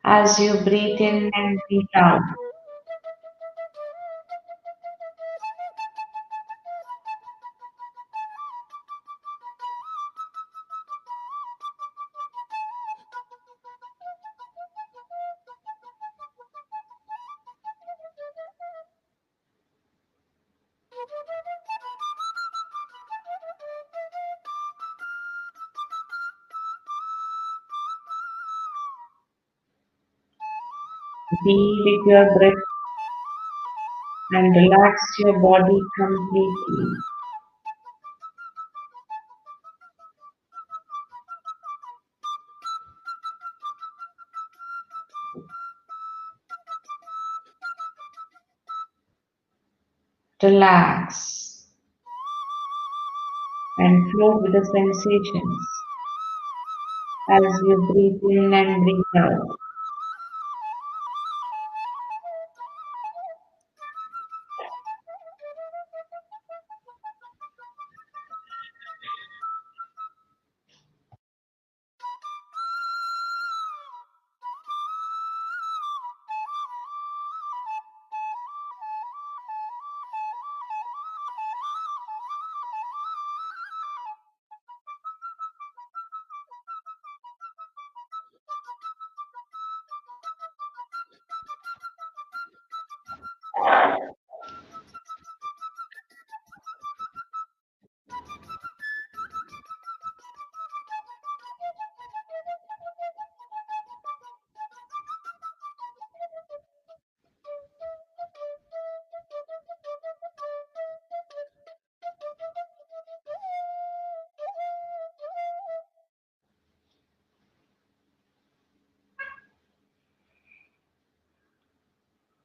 as you breathe in and breathe out. Be with your breath and relax your body completely. Relax and float with the sensations as you breathe in and breathe out.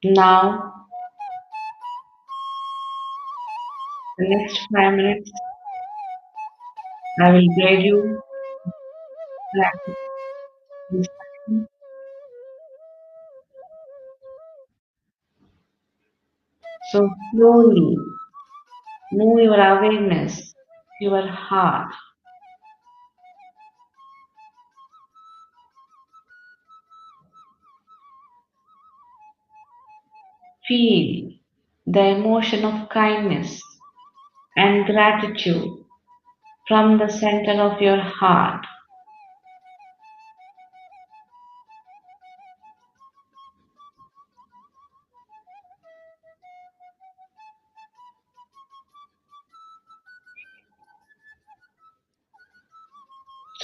Now, the next 5 minutes, I will guide you practice this time. So slowly move your awareness to your heart. Feel the emotion of kindness and gratitude from the center of your heart.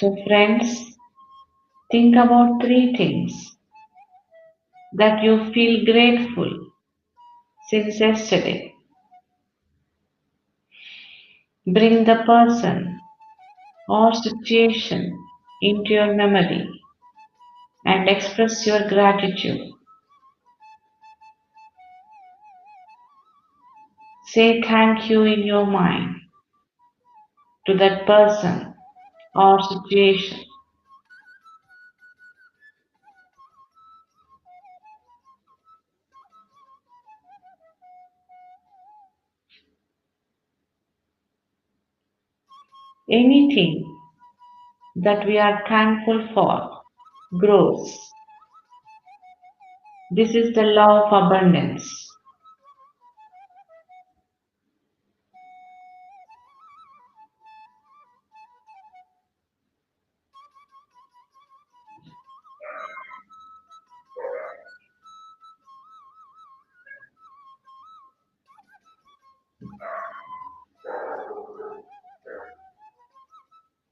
So, friends, think about three things that you feel grateful since yesterday. Bring the person or situation into your memory and express your gratitude. Say thank you in your mind to that person or situation. Anything that we are thankful for grows. This is the law of abundance.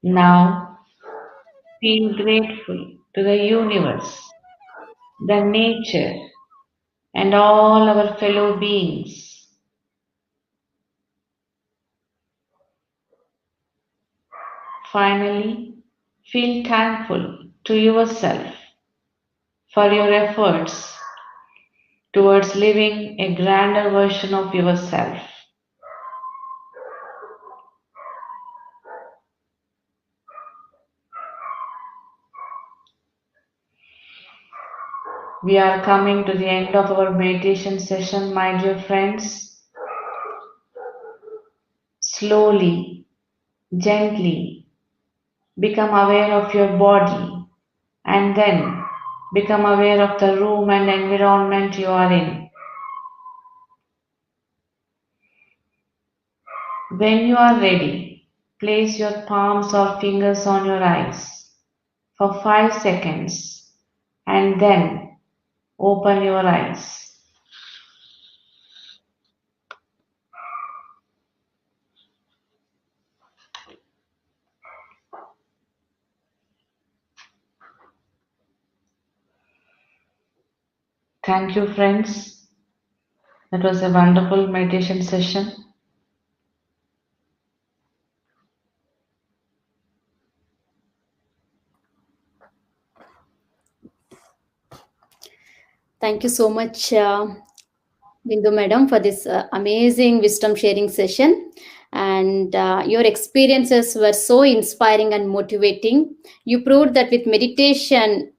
Now, feel grateful to the universe, the nature, and all our fellow beings. Finally, feel thankful to yourself for your efforts towards living a grander version of yourself. We are coming to the end of our meditation session, my dear friends. Slowly, gently, become aware of your body and then become aware of the room and environment you are in. When you are ready, place your palms or fingers on your eyes for 5 seconds and then open your eyes. Thank you, friends. That was a wonderful meditation session. Thank you so much, Bindu Madam, for this amazing wisdom sharing session. And your experiences were so inspiring and motivating. You proved that with meditation,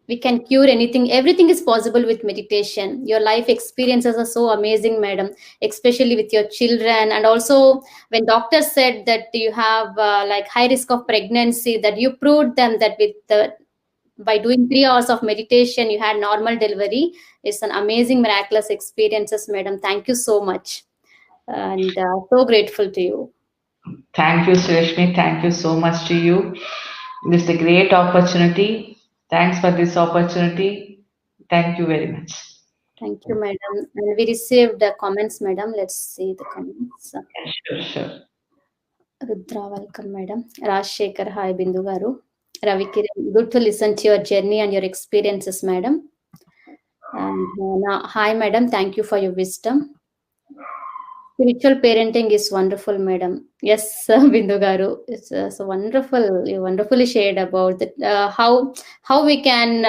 we can cure anything. Everything is possible with meditation. Your life experiences are so amazing, madam, especially with your children. And also, when doctors said that you have like high risk of pregnancy, that you proved them that with the by doing 3 hours of meditation you had normal delivery. It's an amazing miraculous experiences, madam. Thank you so much, and so grateful to you. Thank you, Sureshmi. Thank you so much to you. This is a great opportunity. Thanks for this opportunity. Thank you very much. Thank you, madam. And we received the comments, madam. Let's see the comments. Yeah, sure, sure. Rudra, welcome, madam. Rajshekar, hi, Bindu garu. Ravi Kiran, good to listen to your journey and your experiences, madam. And now, hi, madam. Thank you for your wisdom. Spiritual parenting is wonderful, madam. Yes, Bindu garu. It's so wonderful. You wonderfully shared about that, how we can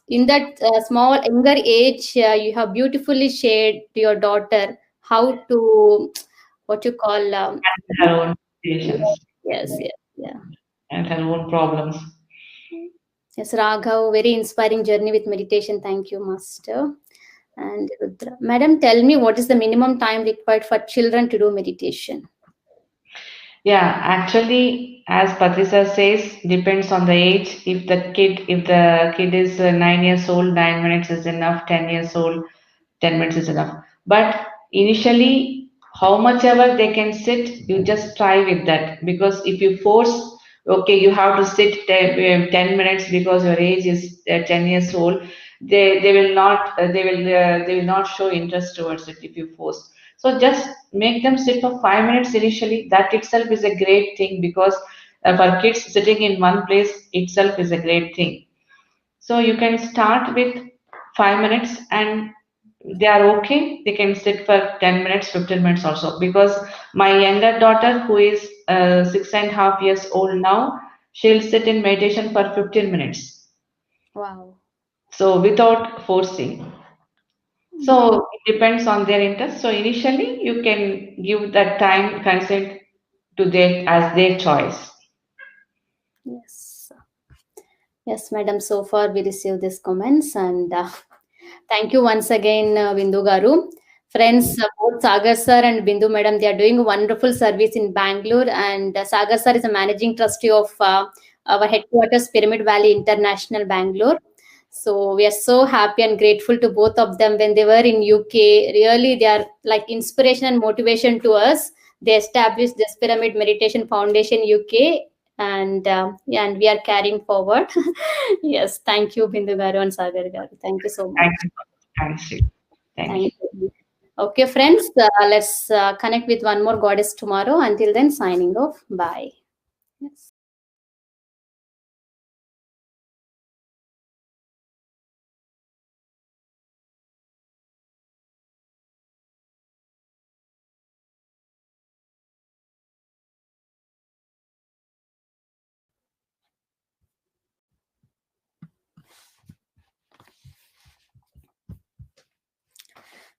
in that small younger age. You have beautifully shared to your daughter how to what you call Her own situations yes, yes, yeah. and her own problems. Yes, Raghav, very inspiring journey with meditation. Thank you, Master. And Rudra. Madam, tell me what is the minimum time required for children to do meditation? Yeah, actually, as Patrisa says, depends on the age. If the kid is 9 years old, 9 minutes is enough. 10 years old, 10 minutes is enough. But initially, how much ever they can sit, you just try with that. Because if you force, okay, you have to sit 10 minutes because your age is 10 years old, they will not they will not show interest towards it if you force. So just make them sit for 5 minutes initially. That itself is a great thing because For kids, sitting in one place itself is a great thing. So you can start with 5 minutes, and they are okay. They can sit for 10 minutes, 15 minutes also. Because my younger daughter, who is 6.5 years old now, she'll sit in meditation for 15 minutes. Wow. So without forcing. So it depends on their interest. So initially, you can give that time consent to their as their choice. Yes. Yes, madam. So far, we received these comments, and thank you once again, Bindu Garu. Friends, both Sagar sir and Bindu madam, they are doing a wonderful service in Bangalore, and Sagar sir is a managing trustee of our headquarters, Pyramid Valley International, Bangalore. So we are so happy and grateful to both of them when they were in UK. Really, they are like inspiration and motivation to us. They established this Pyramid Meditation Foundation UK, and yeah, and we are carrying forward. Yes, thank you, Bindu Garu and Sagar Garu. Thank you so much. Thank you. Thanks. Thank you. Thank you. Okay, friends, let's connect with one more goddess tomorrow. Until then, signing off. Bye. Yes.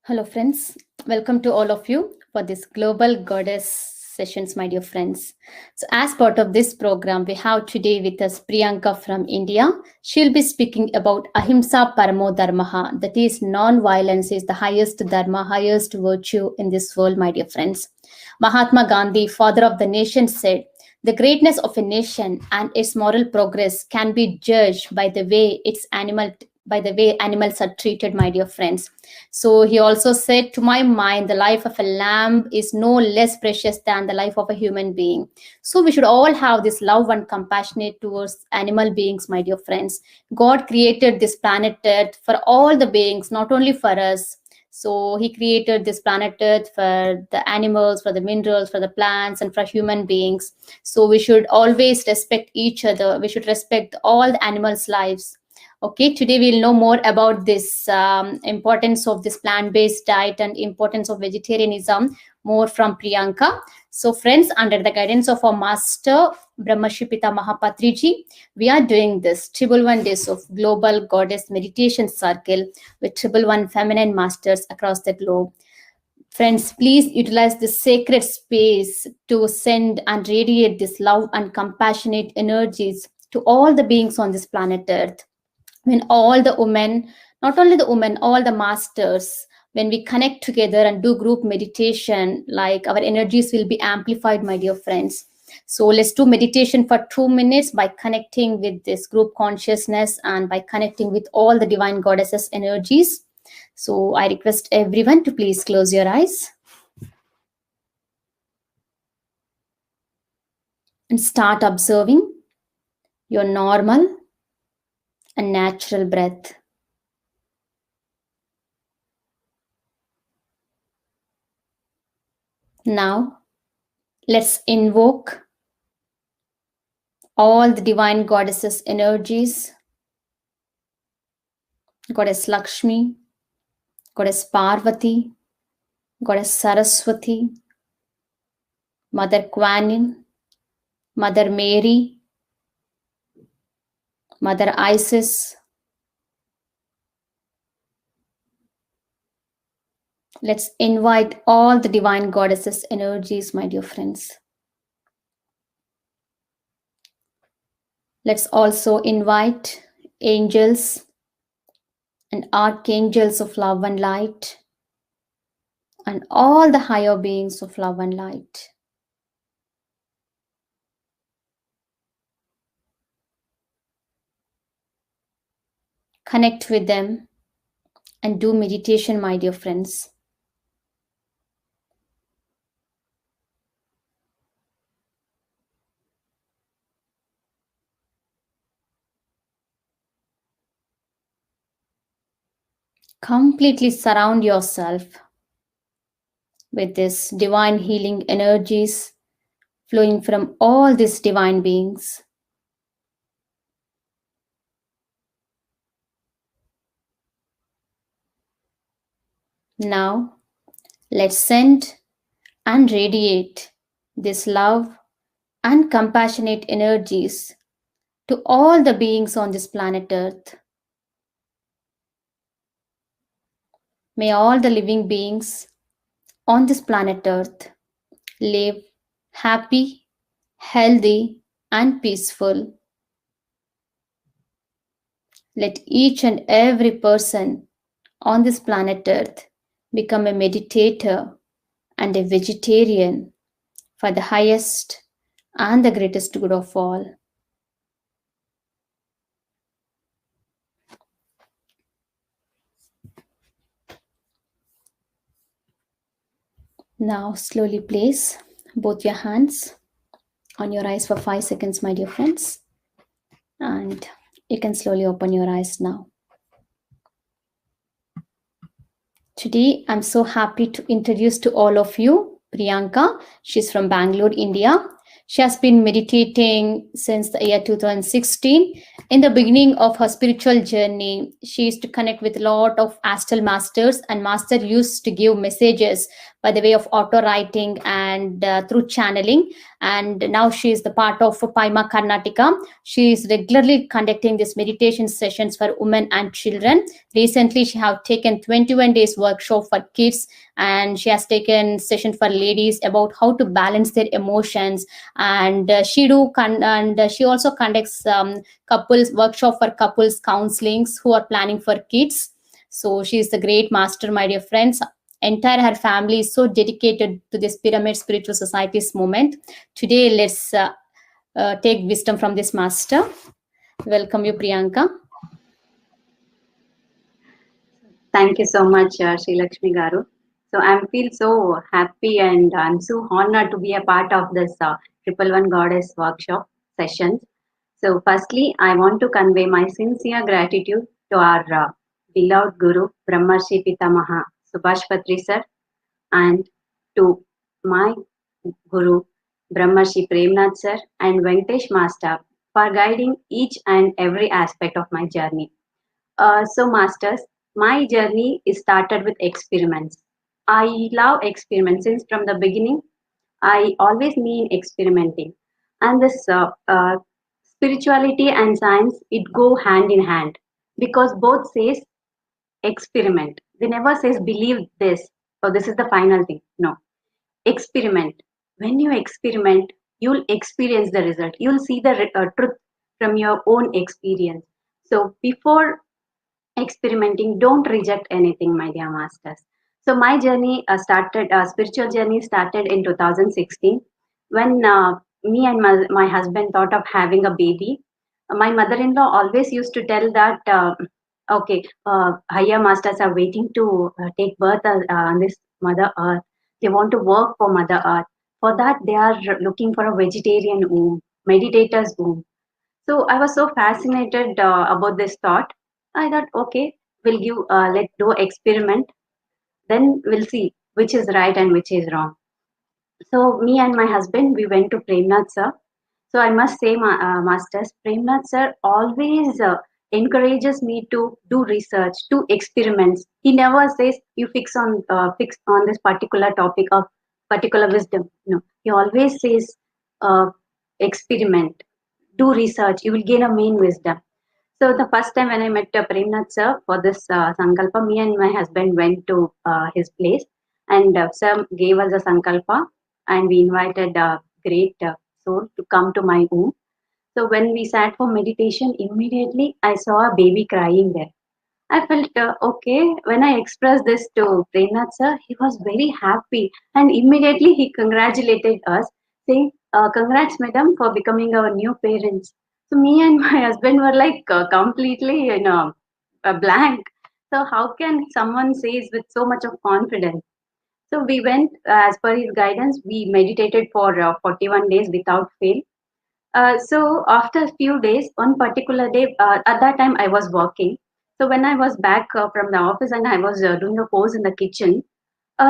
Hello, friends. Welcome to all of you for this Global Goddess sessions, my dear friends. So, as part of this program, we have today with us Priyanka from India. She'll be speaking about Ahimsa Paramo Dharmaha, that is, non violence is the highest dharma, highest virtue in this world, my dear friends. Mahatma Gandhi, father of the nation, said, the greatness of a nation and its moral progress can be judged by the way animals are treated, my dear friends. So he also said, to my mind, the life of a lamb is no less precious than the life of a human being. So we should all have this love and compassionate towards animal beings, my dear friends. God created this planet Earth for all the beings, not only for us. So he created this planet Earth for the animals, for the minerals, for the plants, and for human beings. So we should always respect each other. We should respect all the animals' lives. Okay, today we'll know more about this importance of this plant-based diet and importance of vegetarianism more from Priyanka. So friends, under the guidance of our master Brahmarshi Pitamaha Patriji, we are doing this triple one days of global goddess meditation circle with triple one feminine masters across the globe. Friends, please utilize this sacred space to send and radiate this love and compassionate energies to all the beings on this planet Earth. When all the women, not only the women, all the masters, when we connect together and do group meditation, like our energies will be amplified, my dear friends. So let's do meditation for 2 minutes by connecting with this group consciousness and by connecting with all the divine goddesses energies. So I request everyone to please close your eyes and start observing your normal and natural breath. Now, let's invoke all the divine goddesses' energies, Goddess Lakshmi, Goddess Parvati, Goddess Saraswati, Mother Kuan Yin, Mother Mary, Mother Isis. Let's invite all the divine goddesses' energies, my dear friends. Let's also invite angels and archangels of love and light and all the higher beings of love and light. Connect with them and do meditation, my dear friends. Completely surround yourself with this divine healing energies flowing from all these divine beings. Now, let's send and radiate this love and compassionate energies to all the beings on this planet Earth. May all the living beings on this planet Earth live happy, healthy, and peaceful. Let each and every person on this planet Earth become a meditator and a vegetarian for the highest and the greatest good of all. Now, slowly place both your hands on your eyes for 5 seconds, my dear friends. And you can slowly open your eyes now. Today, I'm so happy to introduce to all of you Priyanka. She's from Bangalore, India. She has been meditating since the year 2016. In the beginning of her spiritual journey, she used to connect with a lot of astral masters, and master used to give messages by the way of auto writing and through channeling. And now she is the part of Paima Karnataka. She is regularly conducting these meditation sessions for women and children. Recently, she have taken 21 days workshop for kids, and she has taken session for ladies about how to balance their emotions. And she also conducts couples workshop for couples counselings who are planning for kids. So she is the great master, my dear friends. Entire her family is so dedicated to this pyramid spiritual society's movement. Today, let's take wisdom from this master. Welcome you, Priyanka. Thank you so much, Sri Lakshmi Garu. So I feel so happy and I'm so honored to be a part of this Triple One Goddess workshop sessions. So firstly, I want to convey my sincere gratitude to our beloved Guru, Brahmarshi Pitamaha Subhash Patri sir, and to my Guru, Brahmarshi Premnath sir and Venkatesh Master for guiding each and every aspect of my journey. So, masters, my journey is started with experiments. I love experiments since from the beginning. I always mean experimenting, and this spirituality and science it go hand in hand because both says experiment. They never says believe this or this is the final thing. No, experiment. When you experiment, you'll experience the result. You'll see the truth from your own experience. So before experimenting, don't reject anything, my dear masters. So my journey spiritual journey started in 2016 when me and my husband thought of having a baby. My mother-in-law always used to tell that okay, higher masters are waiting to take birth on this mother earth. They want to work for mother earth. For that they are looking for a vegetarian womb, meditator's womb. So I was so fascinated about this thought. I thought, okay, let's do experiment. Then we'll see which is right and which is wrong. So me and my husband, we went to Premnath sir. So I must say, masters, Premnath sir always encourages me to do research, do experiments. He never says you fix on this particular topic of particular wisdom. No, he always says experiment, do research. You will gain a main wisdom. So the first time when I met Premnath sir for this sankalpa, me and my husband went to his place, and sir gave us a sankalpa, and we invited a great soul to come to my home. So when we sat for meditation, immediately I saw a baby crying there. I felt okay. When I expressed this to Premnath sir, he was very happy, and immediately he congratulated us, saying, "Congrats, madam, for becoming our new parents." So me and my husband were like completely a blank. So how can someone says with so much of confidence? So we went as per his guidance. We meditated for 41 days without fail. So after a few days, one particular day, at that time I was working. So when I was back from the office and I was doing a pose in the kitchen,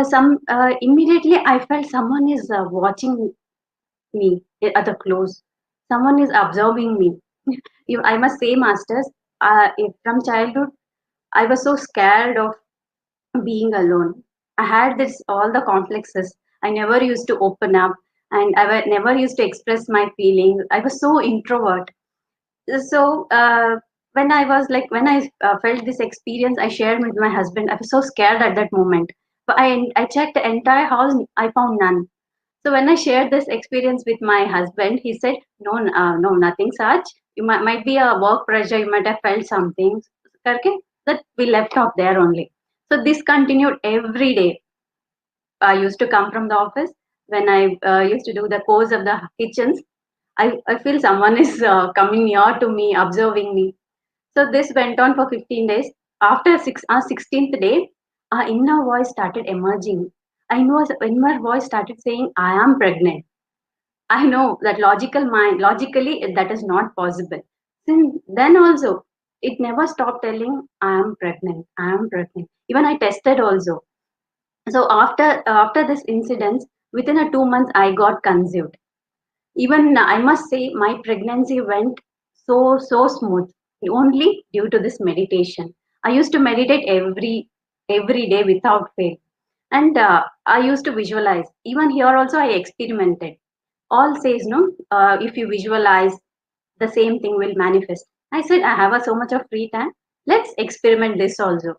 some immediately I felt someone is watching me at the close. Someone is observing me. I must say, masters, from childhood, I was so scared of being alone. I had this all the complexes. I never used to open up, and never used to express my feelings. I was so introvert. So when I felt this experience, I shared with my husband. I was so scared at that moment. But I checked the entire house. I found none. So when I shared this experience with my husband, he said, "No, no, nothing such. You might be a work pressure. You might have felt something." Okay, that we left off there only. So this continued every day. I used to come from the office when I used to do the course of the kitchens. I feel someone is coming near to me, observing me. So this went on for 15 days. After 16th day, our inner voice started emerging. I know the inner voice started saying, "I am pregnant." I know that logically that is not possible. Since then also, it never stopped telling, "I am pregnant, I am pregnant." Even I tested also. So after this incident, within a 2 months, I got conceived. Even I must say, my pregnancy went so smooth only due to this meditation. I used to meditate every day without fail, and I used to visualize. Even here also, I experimented. All says no. If you visualize, the same thing will manifest. I said I have so much of free time. Let's experiment this also.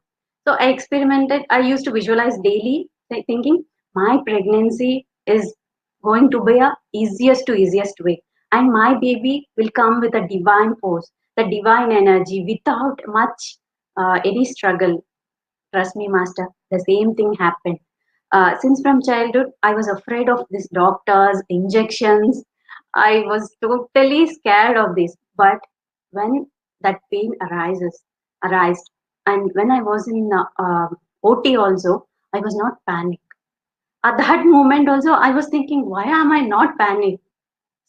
So I experimented. I used to visualize daily, thinking my pregnancy is going to be a easiest way, and my baby will come with a divine force, the divine energy, without much any struggle. Trust me, master. The same thing happened. Since from childhood, I was afraid of these doctors, injections. I was totally scared of this. But when that pain arised, and when I was in OT also, I was not panicked. At that moment also, I was thinking, why am I not panicked?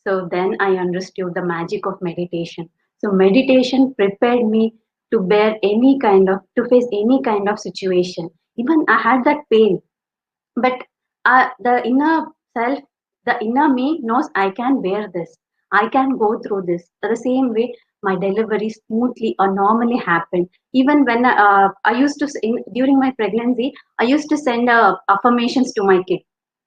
So then I understood the magic of meditation. So meditation prepared me to to face any kind of situation. Even I had that pain, but the inner self, the inner me knows I can bear this. I can go through this. The same way my delivery smoothly or normally happened. Even when I used to, during my pregnancy, I used to send affirmations to my kid.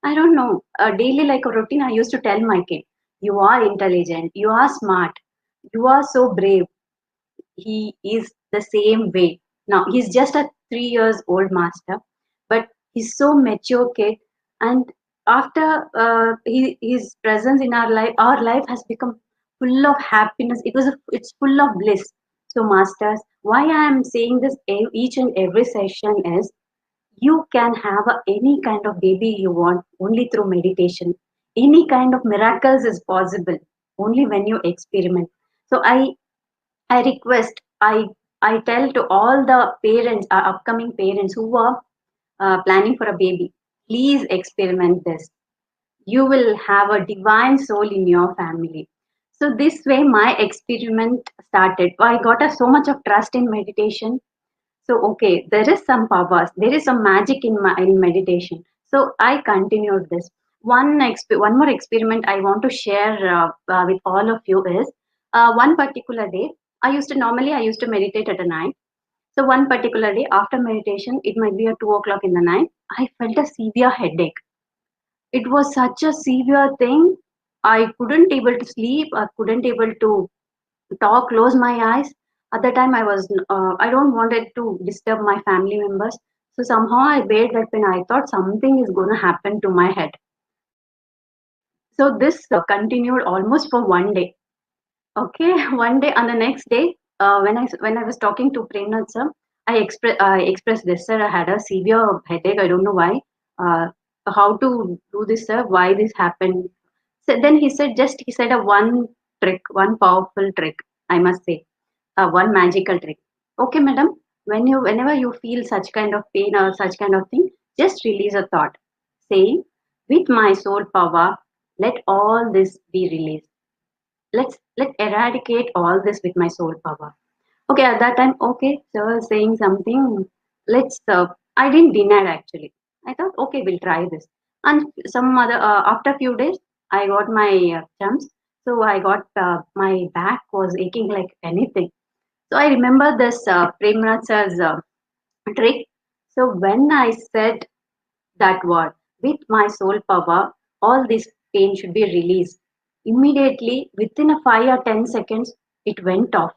I don't know, daily like a routine, I used to tell my kid, "You are intelligent, you are smart, you are so brave." He is the same way. Now he's just a 3 years old master, but he's so mature kid. And after his presence in our life has become full of happiness. It's full of bliss. So masters, why I am saying this each and every session is, you can have any kind of baby you want only through meditation. Any kind of miracles is possible only when you experiment. So I request, I tell to all the parents, upcoming parents who are planning for a baby, please experiment this. You will have a divine soul in your family. So this way, my experiment started. I got so much of trust in meditation. So okay, there is some powers, there is some magic in meditation. So I continued this. One more experiment I want to share with all of you is, one particular day I used to meditate at a night. So one particular day after meditation, it might be at 2 o'clock in the night, I felt a severe headache. It was such a severe thing. I couldn't able to sleep. I couldn't able to talk, close my eyes. At the time, I don't wanted to disturb my family members. So somehow I bear that pain. I thought something is going to happen to my head. So this continued almost for one day. Okay, one day and the next day, when I was talking to Premnath sir, I expressed this, sir. I had a severe headache. I don't know why. Uh, how to do this, sir? Why this happened? So then he said a one trick, one powerful trick. I must say, one magical trick. Okay, madam. Whenever you feel such kind of pain or such kind of thing, just release a thought, saying, "With my soul power, let all this be released. Let eradicate all this with my soul power." Okay, at that time, okay, sir was saying something. Let's. I didn't deny actually. I thought, okay, we'll try this. And some other after a few days, I got my jumps. So I got my back was aching like anything. So I remember this Premnath's trick. So when I said that word with my soul power, all this pain should be released. Immediately, within a 5 or 10 seconds, it went off.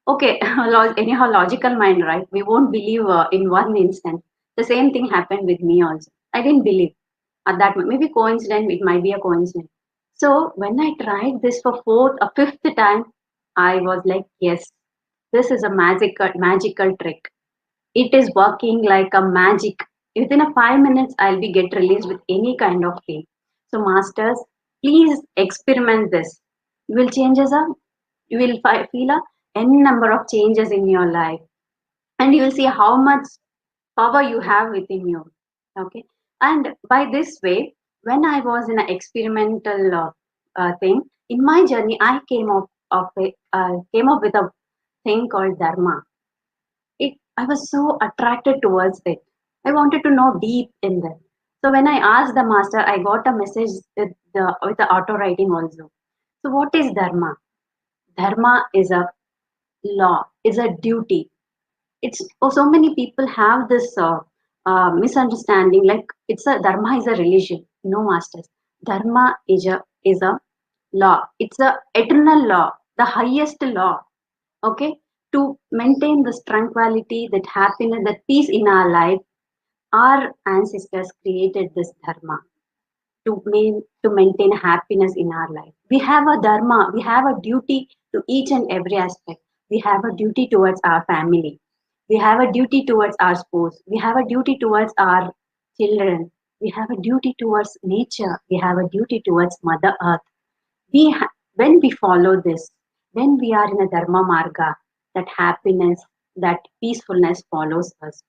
Okay, anyhow, logical mind, right? We won't believe in one instant. The same thing happened with me also. I didn't believe at that moment. Maybe coincidence, it might be a coincidence. So when I tried this for fourth or fifth time, I was like, yes, this is a magical trick. It is working like a magic. Within a 5 minutes, I'll be get released with any kind of pain. So masters, please experiment this. You will changes a you will feel a n number of changes in your life, and you will see how much power you have within you. Okay, and by this way, when I was in an experimental thing in my journey, I came up with a thing called dharma. I was so attracted towards it. I wanted to know deep in that. So when I asked the master, I got a message with the auto writing also. So what is dharma? Dharma is a law, is a duty. It's so many people have this misunderstanding, like it's a dharma is a religion. No, masters. Dharma is a law. It's a eternal law, the highest law. Okay, to maintain this tranquility, that happiness, that peace in our life, our ancestors created this dharma to maintain happiness in our life. We have a dharma, we have a duty to each and every aspect. We have a duty towards our family. We have a duty towards our spouse. We have a duty towards our children. We have a duty towards nature. We have a duty towards Mother Earth. When we follow this, when we are in a dharma marga, that happiness, that peacefulness follows us.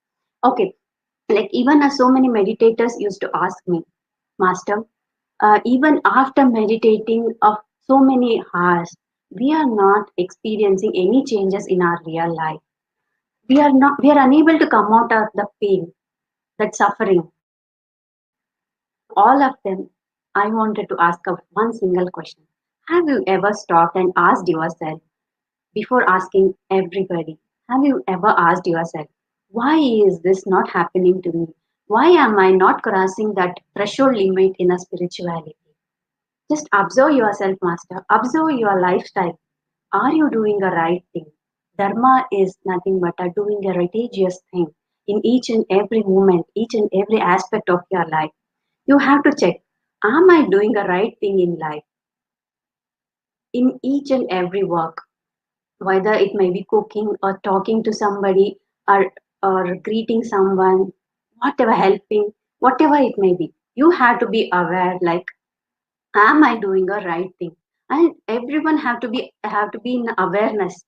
Okay, like even so many meditators used to ask me, master, even after meditating of so many hours, we are not experiencing any changes in our real life. We are unable to come out of the pain, that suffering. To all of them, I wanted to ask one single question. Have you ever stopped and asked yourself, before asking everybody, have you ever asked yourself, why is this not happening to me? Why am I not crossing that threshold limit in a spirituality? Just observe yourself, master. Observe your lifestyle. Are you doing the right thing? Dharma is nothing but a doing a religious thing in each and every moment, each and every aspect of your life. You have to check, am I doing the right thing in life? In each and every work, whether it may be cooking or talking to somebody or greeting someone, whatever, helping, whatever it may be, you have to be aware, like, am I doing a right thing? And everyone have to be in awareness,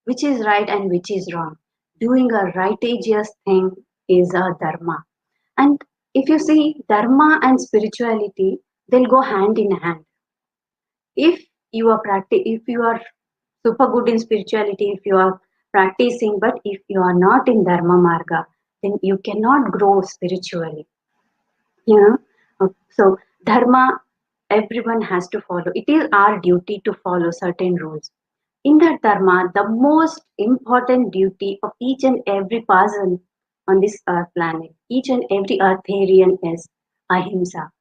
which is right and which is wrong. Doing a righteous thing is a dharma. And if you see, dharma and spirituality, they'll go hand in hand. If you are super good in spirituality, if you are practicing, but if you are not in dharma marga, then you cannot grow spiritually. You know. So dharma, everyone has to follow. It is our duty to follow certain rules. In that dharma, the most important duty of each and every person on this earth planet, each and every eartharian, is ahimsa.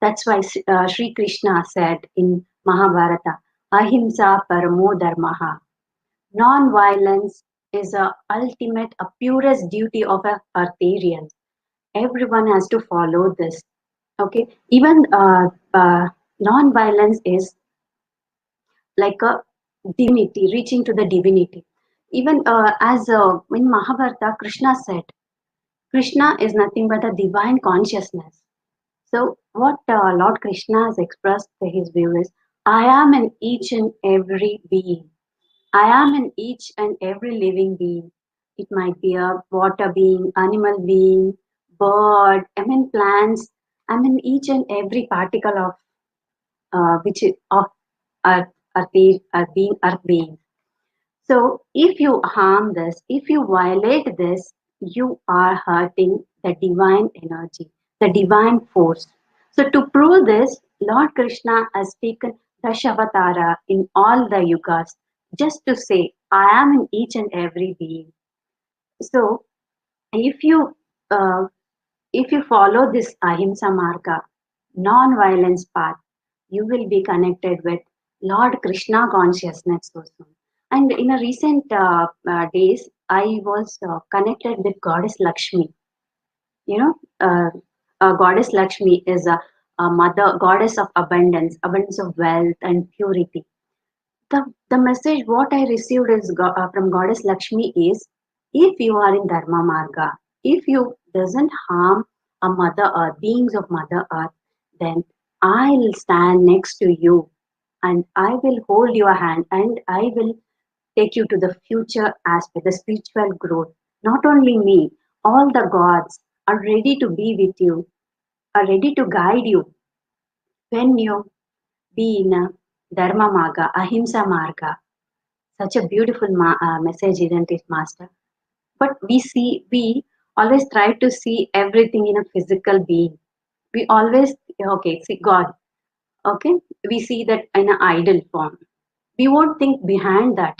That's why Sri Krishna said in Mahabharata, ahimsa paramo dharmaha. Non-violence is a ultimate, a purest duty of a eartharian. Everyone has to follow this. Okay, even non-violence is like a divinity, reaching to the divinity. Even as in Mahabharata, Krishna said, Krishna is nothing but a divine consciousness. So, what Lord Krishna has expressed his view is, I am in each and every being. I am in each and every living being. It might be a water being, animal being, bird, I mean plants. I'm in each and every particle of which is of earth being. So if you harm this, if you violate this, you are hurting the divine energy, the divine force. So to prove this, Lord Krishna has taken Dashavatara in all the yugas just to say, I am in each and every being. So, if you uh, if you follow this ahimsa marga, non-violence path, you will be connected with Lord Krishna consciousness so soon. And in a recent days, I was connected with Goddess Lakshmi. You know, Goddess Lakshmi is a mother, goddess of abundance, abundance of wealth and purity. The message what I received is from Goddess Lakshmi is, if you are in Dharma Marga, if you doesn't harm a Mother Earth, beings of Mother Earth, then I will stand next to you and I will hold your hand and I will take you to the future aspect, the spiritual growth. Not only me, all the gods are ready to be with you, are ready to guide you when you be in a Dharma Marga, Ahimsa Marga. Such a beautiful message, isn't it, Master? But we always try to see everything in a physical being. We always, okay, see God, okay? We see that in an idol form. We won't think behind that.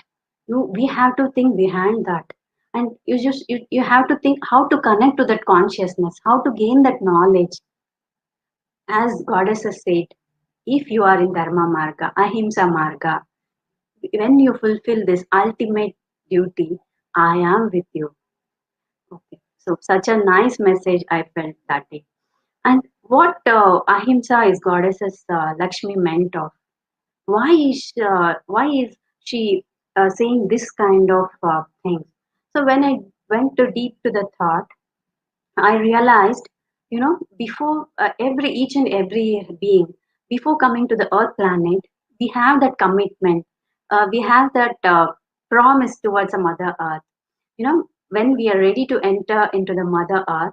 We have to think behind that. And you have to think how to connect to that consciousness, how to gain that knowledge. As Goddess has said, if you are in Dharma Marga, Ahimsa Marga, when you fulfill this ultimate duty, I am with you. Okay. So such a nice message I felt that day. And what Ahimsa is Goddess's Lakshmi meant of? Why is she saying this kind of things? So when I went too deep to the thought, I realized, before each and every being, before coming to the Earth planet, we have that commitment. We have that promise towards the Mother Earth. When we are ready to enter into the Mother Earth,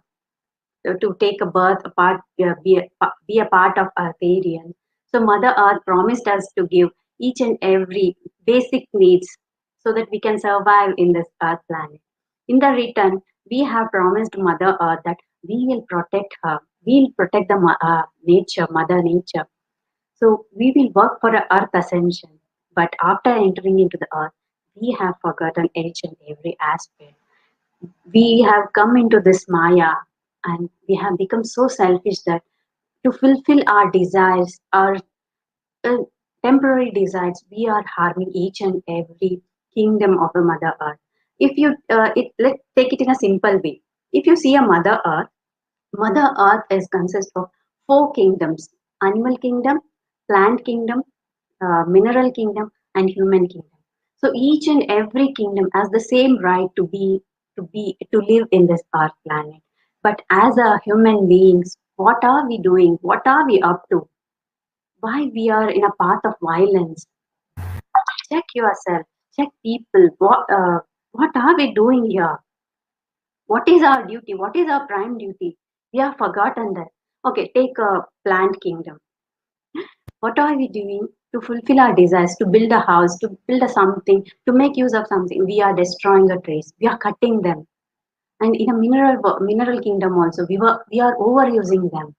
to take a birth, be a part of Artharian. So Mother Earth promised us to give each and every basic needs so that we can survive in this Earth planet. In the return, we have promised Mother Earth that we will protect her. We will protect the nature, Mother Nature. So we will work for a Earth ascension. But after entering into the Earth, we have forgotten each and every aspect. We have come into this Maya and we have become so selfish that to fulfill our desires, our uh, temporary desires, we are harming each and every kingdom of the Mother Earth. If you, let's take it in a simple way. If you see a Mother Earth is consists of four kingdoms: animal kingdom, plant kingdom, mineral kingdom, and human kingdom. So each and every kingdom has the same right to live in this Earth planet. But as a human beings, what are we doing? What are we up to? Why we are in a path of violence? Check yourself. Check people. What are we doing here? What is our duty? What is our prime duty? We have forgotten that. Okay, take a plant kingdom. What are we doing to fulfill our desires, to build a house, to build a something, to make use of something? We are destroying the trees. We are cutting them. And in a mineral kingdom also, we are overusing them.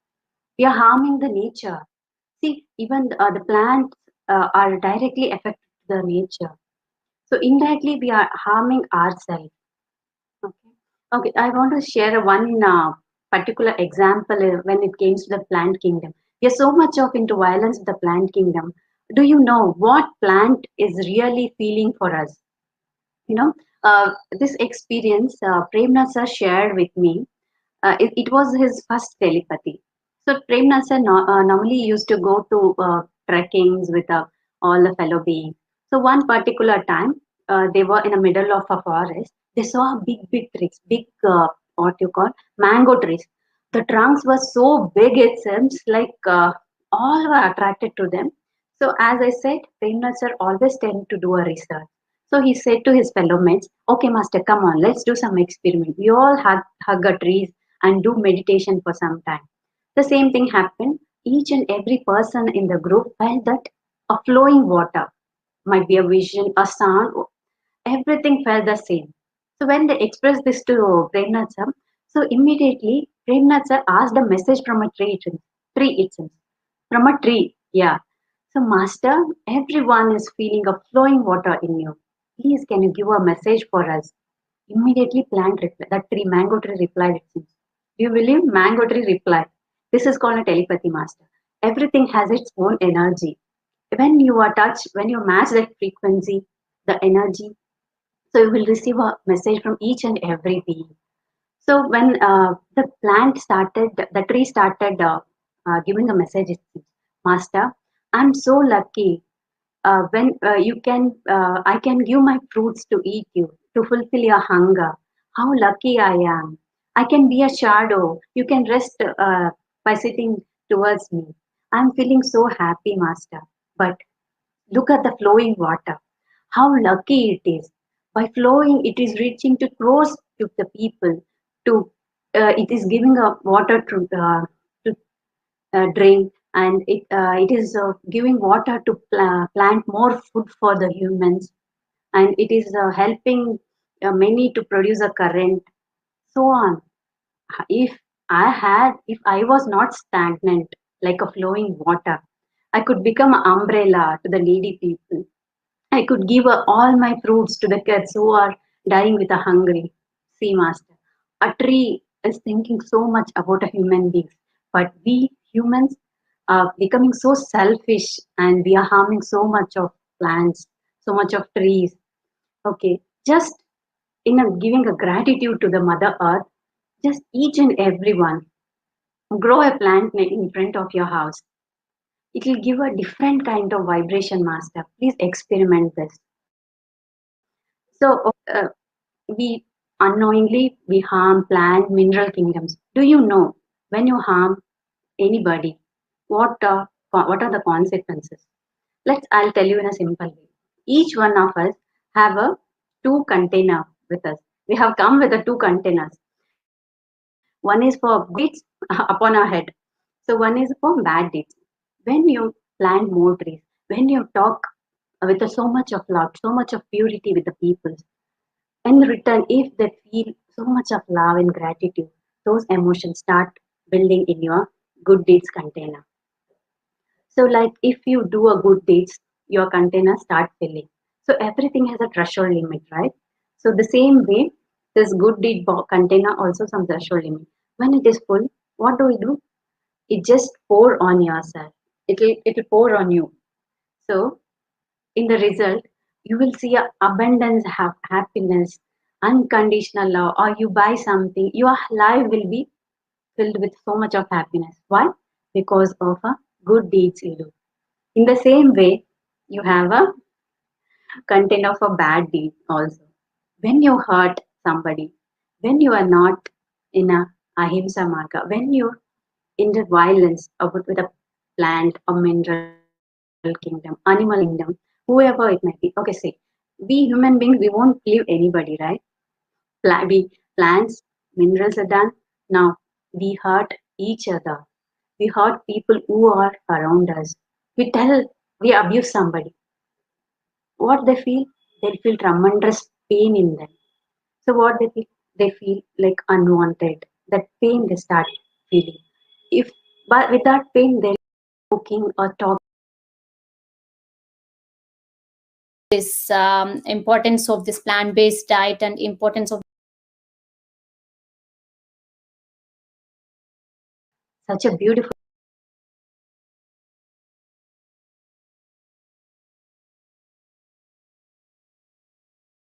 We are harming the nature. See, even the plants are directly affected the nature. So indirectly, we are harming ourselves. Okay. Okay. I want to share one particular example when it comes to the plant kingdom. We are so much of into violence with the plant kingdom. Do you know what plant is really feeling for us? You know, this experience Premnath sir shared with me. It was his first telepathy. So Premnath sir normally used to go to trekkings with all the fellow beings. So one particular time, they were in the middle of a forest. They saw big trees, big what you call mango trees. The trunks were so big, it seems like all were attracted to them. So as I said, Premnath sir always tend to do a research. So he said to his fellow mates, "Okay, master, come on, let's do some experiment. We all hug a tree and do meditation for some time." The same thing happened. Each and every person in the group felt that a flowing water might be a vision, a sound, everything felt the same. So when they expressed this to Premnath sir, so immediately Premnath sir asked a message from a tree itself. From a tree, yeah. So, Master, everyone is feeling a flowing water in you. Please, can you give a message for us? Immediately, plant reply. That tree, mango tree, replied. It seems. Do you believe mango tree replied? This is called a telepathy, Master. Everything has its own energy. When you are touched, when you match that frequency, the energy, so you will receive a message from each and every being. So when the tree started giving a message, it says, Master, I'm so lucky. When I can give my fruits to eat you to fulfill your hunger. How lucky I am! I can be a shadow. You can rest by sitting towards me. I'm feeling so happy, Master. But look at the flowing water. How lucky it is. By flowing, it is reaching to close to the people. To it is giving a water to drink, and it is giving water to plant more food for the humans, and it is helping many to produce a current. So on. If I was not stagnant like a flowing water, I could become an umbrella to the needy people. I could give all my fruits to the kids who are dying with a hungry. See, Master, a tree is thinking so much about a human being, but we humans are becoming so selfish and we are harming so much of plants, so much of trees. Okay, just giving a gratitude to the Mother Earth, just each and every one grow a plant in front of your house. It will give a different kind of vibration, Master. Please experiment this. So, we unknowingly we harm plant mineral kingdoms. Do you know when you harm anybody, what are the consequences? I'll tell you in a simple way. Each one of us have a two container with us. We have come with the two containers. One is for good deeds upon our head. So one is for bad deeds. When you plant more trees, when you talk with so much of love, so much of purity with the people, in return, if they feel so much of love and gratitude, those emotions start building in your good deeds container. So, like if you do a good deeds, your container start filling. So everything has a threshold limit, right? So the same way, this good deed container also some threshold limit. When it is full, what do we do? It just pour on yourself. It'll pour on you. So in the result, you will see a abundance, happiness, unconditional love, or you buy something, your life will be filled with so much of happiness. Why? Because of a good deeds you do. In the same way, you have a content of a bad deed also. When you hurt somebody, when you are not in a ahimsa marga, when you're in the violence with a plant or mineral kingdom, animal kingdom, whoever it might be. Okay, say we human beings we won't leave anybody, right? Plants, minerals are done. Now we hurt each other. We hurt people who are around us. We abuse somebody. What they feel? They feel tremendous pain in them. So what they feel? They feel like unwanted. That pain they start feeling. If but with that pain they're joking or talking. This importance of this plant-based diet and importance of Such a beautiful